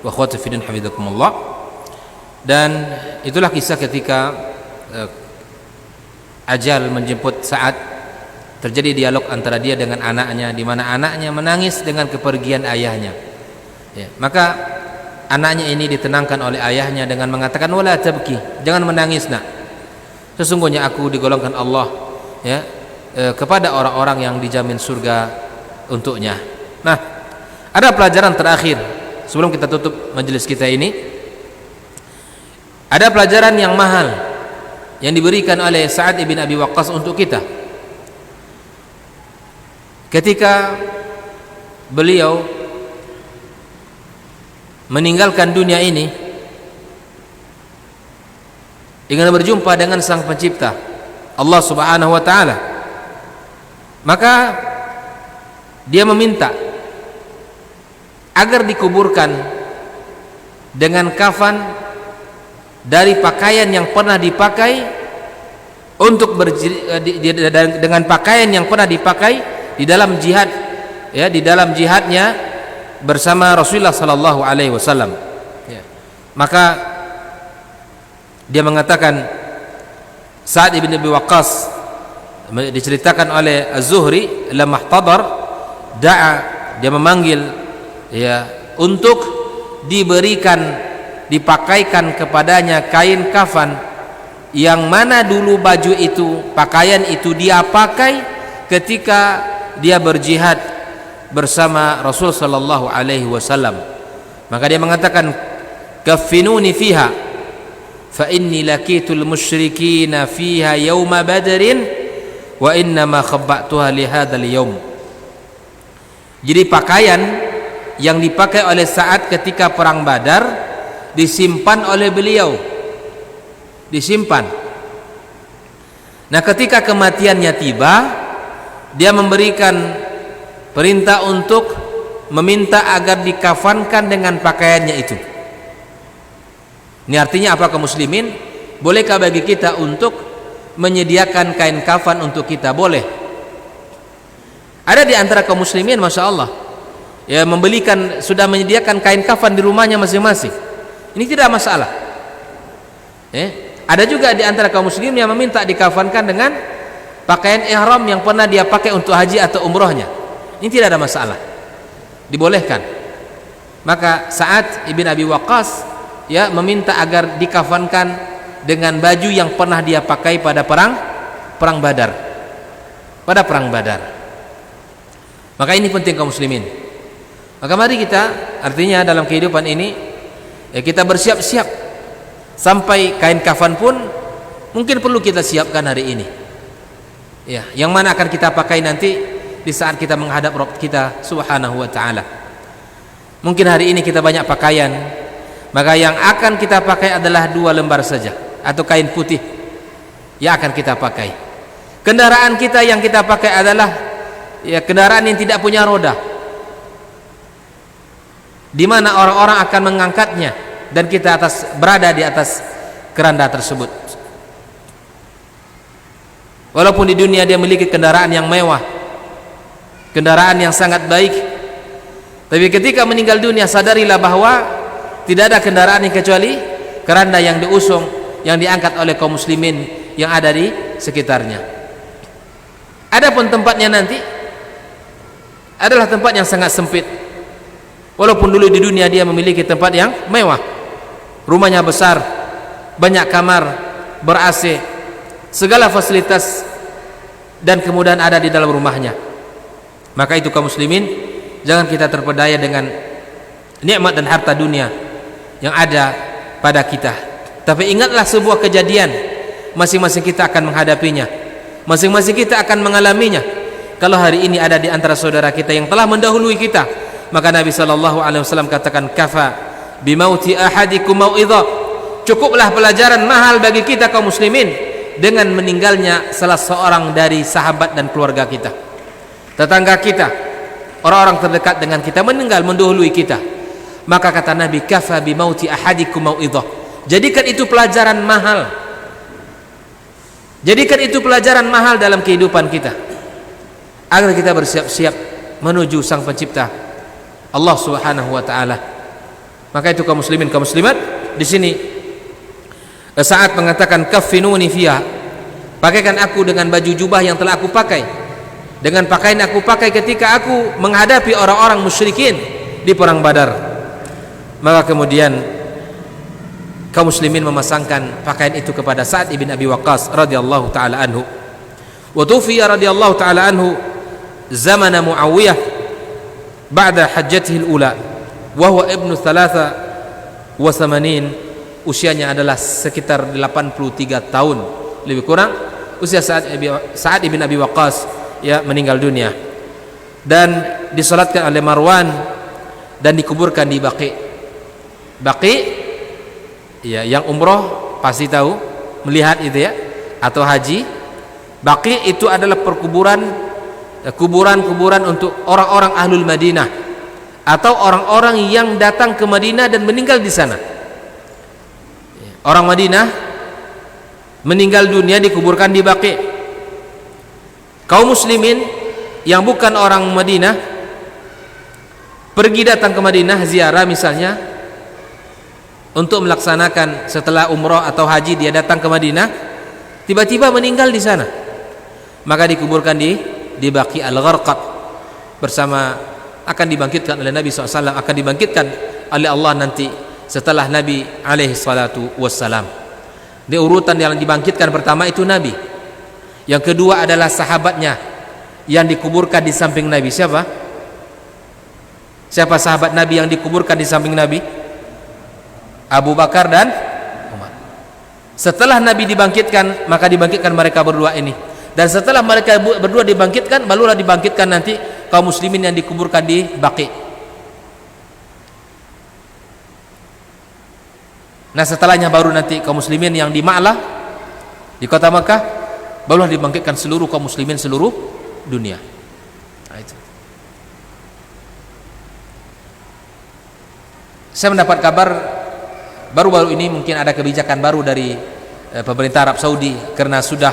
wa akhwati fi din hafizakumullah. Dan itulah kisah ketika ajal menjemput Sa'ad. Terjadi dialog antara dia dengan anaknya, di mana anaknya menangis dengan kepergian ayahnya. Ya, maka anaknya ini ditenangkan oleh ayahnya dengan mengatakan wala tabki, jangan menangis nak. Sesungguhnya aku digolongkan Allah, ya, kepada orang-orang yang dijamin surga untuknya. Nah, ada pelajaran terakhir sebelum kita tutup majelis kita ini. Ada pelajaran yang mahal yang diberikan oleh Sa'ad ibn Abi Waqqas untuk kita. Ketika beliau meninggalkan dunia ini ingin berjumpa dengan Sang Pencipta Allah Subhanahu wa ta'ala, maka dia meminta agar dikuburkan dengan kafan dari pakaian yang pernah dipakai dengan pakaian yang pernah dipakai di dalam jihad, ya, di dalam jihadnya bersama Rasulullah sallallahu alaihi wasallam. Ya. Maka dia mengatakan, Sa'ad ibn Abi Waqqas, diceritakan oleh Az-Zuhri, lamah tadar da'a, dia memanggil, ya, untuk dipakaikan kepadanya kain kafan, yang mana dulu baju itu, pakaian itu dia pakai ketika dia berjihad bersama Rasul sallallahu alaihi wasallam. Maka dia mengatakan, kaffinuni fiha fa inni laqitul musyrikina fiha yauma badrin wa inna ma khabba'tuha li hadzal yaum. Jadi pakaian yang dipakai oleh Sa'ad ketika perang Badar disimpan oleh beliau, disimpan. Nah, ketika kematiannya tiba, dia memberikan perintah untuk meminta agar dikafankan dengan pakaiannya itu. Ini artinya apa, kaum muslimin? Bolehkah bagi kita untuk menyediakan kain kafan untuk kita? Boleh. Ada di antara kaum muslimin, masya Allah, ya, sudah menyediakan kain kafan di rumahnya masing-masing. Ini tidak masalah. Ada juga di antara kaum muslimin yang meminta dikafankan dengan pakaian ihram yang pernah dia pakai untuk haji atau umrohnya. Ini tidak ada masalah, dibolehkan. Maka Sa'ad ibn Abi Waqqas, ya, meminta agar dikafankan dengan baju yang pernah dia pakai pada perang Badar. Pada perang Badar. Maka ini penting kaum muslimin. Maka mari kita, artinya dalam kehidupan ini, ya, kita bersiap-siap sampai kain kafan pun mungkin perlu kita siapkan hari ini. Ya, yang mana akan kita pakai nanti di saat kita menghadap Rabb kita Subhanahu wa taala. Mungkin hari ini kita banyak pakaian, maka yang akan kita pakai adalah 2 lembar saja atau kain putih yang akan kita pakai. Kendaraan kita yang kita pakai adalah, ya, kendaraan yang tidak punya roda, di mana orang-orang akan mengangkatnya dan kita berada di atas keranda tersebut. Walaupun di dunia dia memiliki kendaraan yang mewah, kendaraan yang sangat baik, tapi ketika meninggal dunia sadarilah bahwa tidak ada kendaraan yang kecuali keranda yang diusung, yang diangkat oleh kaum muslimin yang ada di sekitarnya. Adapun tempatnya nanti adalah tempat yang sangat sempit. Walaupun dulu di dunia dia memiliki tempat yang mewah, rumahnya besar, banyak kamar, ber-AC, segala fasilitas dan kemudahan ada di dalam rumahnya. Maka itu kaum muslimin, jangan kita terpedaya dengan nikmat dan harta dunia yang ada pada kita. Tapi ingatlah sebuah kejadian, masing-masing kita akan menghadapinya, masing-masing kita akan mengalaminya. Kalau hari ini ada di antara saudara kita yang telah mendahului kita, maka Nabi SAW katakan, kafa bimauti ahadikum mau'idhah, cukuplah pelajaran mahal bagi kita kaum muslimin dengan meninggalnya salah seorang dari sahabat dan keluarga kita, tetangga kita, orang-orang terdekat dengan kita meninggal mendahului kita. Maka kata Nabi, kafa bimauti ahadikum mau'idhah, jadikan itu pelajaran mahal, jadikan itu pelajaran mahal dalam kehidupan kita, agar kita bersiap-siap menuju Sang Pencipta Allah Subhanahu wa taala. Maka itu kaum muslimin, kaum muslimat, di sini saat mengatakan kaffinuni fiha, pakaikan aku dengan baju jubah yang telah aku pakai, dengan pakaian aku pakai ketika aku menghadapi orang-orang musyrikin di perang Badar. Maka kemudian kaum muslimin memasangkan pakaian itu kepada Sa'ad ibn Abi Waqqas radhiyallahu taala anhu. Wa tufiya radhiyallahu taala anhu zaman Muawiyah ba'da hajjatihi al-ula wa huwa ibnu 83, usianya adalah sekitar 83 tahun lebih kurang usia Sa'ad ibn Abi Waqqas, ya, meninggal dunia dan disalatkan oleh Marwan dan dikuburkan di Baqi, ya, yang umroh pasti tahu, melihat itu, ya, atau haji. Baqi itu adalah kuburan untuk orang-orang ahlul Madinah atau orang-orang yang datang ke Madinah dan meninggal di sana. Orang Madinah meninggal dunia dikuburkan di Baqi. Kaum muslimin yang bukan orang Madinah pergi datang ke Madinah ziarah misalnya untuk melaksanakan setelah umroh atau haji, dia datang ke Madinah, tiba-tiba meninggal di sana, maka dikuburkan di Baqi al-Gharqad bersama, akan dibangkitkan oleh Nabi SAW, akan dibangkitkan oleh Allah nanti setelah Nabi alaihi salatu wassalam. Di urutan yang dibangkitkan pertama itu Nabi. Yang kedua adalah sahabatnya yang dikuburkan di samping Nabi. Siapa? Siapa sahabat Nabi yang dikuburkan di samping Nabi? Abu Bakar dan Umar. Setelah Nabi dibangkitkan, maka dibangkitkan mereka berdua ini. Dan setelah mereka berdua dibangkitkan, barulah dibangkitkan nanti kaum muslimin yang dikuburkan di Baqi. Nah, setelahnya baru nanti kaum muslimin yang di Ma'lah di kota Makkah, barulah dibangkitkan seluruh kaum muslimin seluruh dunia. Nah, itu. Saya mendapat kabar baru-baru ini mungkin ada kebijakan baru dari pemerintah Arab Saudi, karena sudah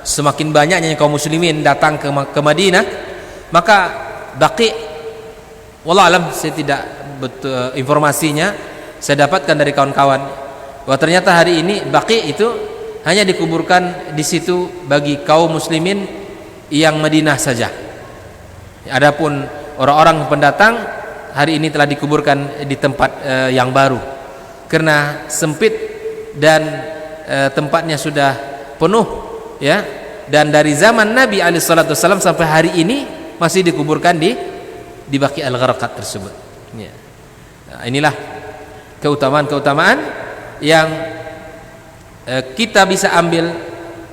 semakin banyaknya kaum muslimin datang ke Madinah, maka Baqi, wallah alam saya tidak betul informasinya, saya dapatkan dari kawan-kawan bahwa ternyata hari ini Baqi itu hanya dikuburkan di situ bagi kaum muslimin yang Madinah saja. Adapun orang-orang pendatang hari ini telah dikuburkan di tempat yang baru, karena sempit dan tempatnya sudah penuh, ya. Dan dari zaman Nabi alaihi salatu wasallam sampai hari ini masih dikuburkan di Baqi al-Gharqad tersebut. Ya. Nah, inilah keutamaan-keutamaan yang kita bisa ambil,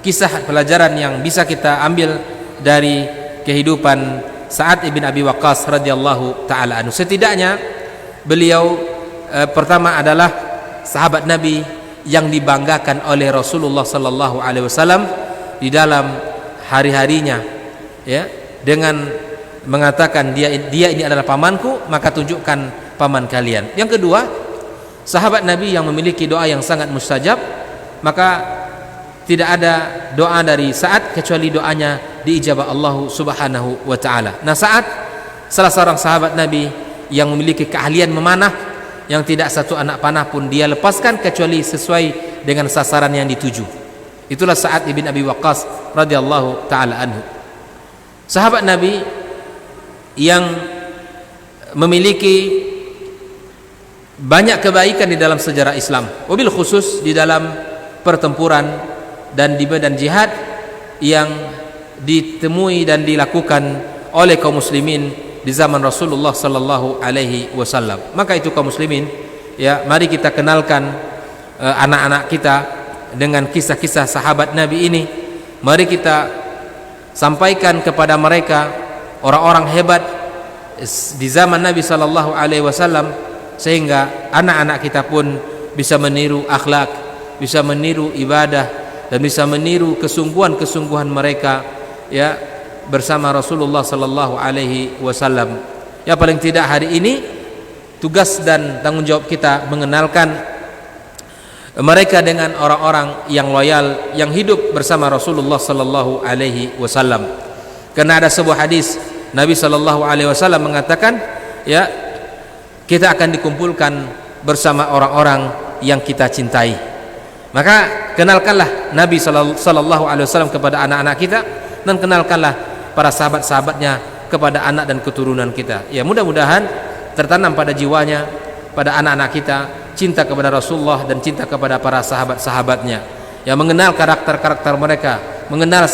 kisah pelajaran yang bisa kita ambil dari kehidupan Sa'ad ibn Abi Waqqas radhiyallahu taala anhu. Setidaknya beliau pertama adalah sahabat Nabi yang dibanggakan oleh Rasulullah sallallahu alaihi wasallam di dalam hari-harinya, ya, dengan mengatakan dia ini adalah pamanku, maka tunjukkan paman kalian. Yang kedua, sahabat Nabi yang memiliki doa yang sangat mustajab, maka tidak ada doa dari Sa'ad kecuali doanya diijabah Allah Subhanahu wa taala. Nah, Sa'ad salah seorang sahabat Nabi yang memiliki keahlian memanah, yang tidak satu anak panah pun dia lepaskan kecuali sesuai dengan sasaran yang dituju. Itulah Sa'ad ibn Abi Waqqas radhiyallahu taala anhu. Sahabat Nabi yang memiliki banyak kebaikan di dalam sejarah Islam, wabil khusus di dalam pertempuran dan di medan jihad yang ditemui dan dilakukan oleh kaum muslimin di zaman Rasulullah sallallahu alaihi wasallam. Maka itu kaum muslimin, ya, mari kita kenalkan anak-anak kita dengan kisah-kisah sahabat Nabi ini. Mari kita sampaikan kepada mereka orang-orang hebat di zaman Nabi sallallahu alaihi wasallam, sehingga anak-anak kita pun bisa meniru akhlak, bisa meniru ibadah, dan bisa meniru kesungguhan-kesungguhan mereka, ya, bersama Rasulullah sallallahu alaihi wasallam. Ya, paling tidak hari ini tugas dan tanggung jawab kita mengenalkan mereka dengan orang-orang yang loyal yang hidup bersama Rasulullah sallallahu alaihi wasallam. Karena ada sebuah hadis Nabi sallallahu alaihi wasallam mengatakan, ya, kita akan dikumpulkan bersama orang-orang yang kita cintai. Maka kenalkanlah Nabi sallallahu alaihi wasallam kepada anak-anak kita, dan kenalkanlah para sahabat-sahabatnya kepada anak dan keturunan kita. Ya, mudah-mudahan tertanam pada jiwanya, pada anak-anak kita, cinta kepada Rasulullah dan cinta kepada para sahabat-sahabatnya. Ya, mengenal karakter-karakter mereka, mengenal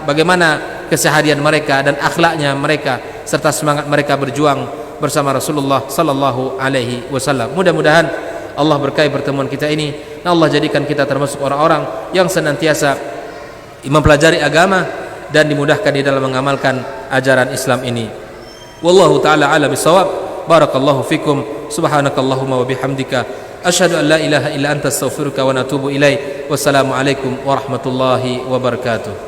bagaimana keseharian mereka dan akhlaknya mereka, serta semangat mereka berjuang bersama Rasulullah sallallahu alaihi wasallam. Mudah-mudahan Allah berkahi pertemuan kita ini, dan Allah jadikan kita termasuk orang-orang yang senantiasa mempelajari agama dan dimudahkan di dalam mengamalkan ajaran Islam ini. Wallahu taala a'lam bissawab. Barakallahu fikum. Subhanakallahumma wa bihamdika asyhadu an la ilaha illa anta astaghfiruka wa atubu ilaik. Wassalamu alaikum warahmatullahi wabarakatuh.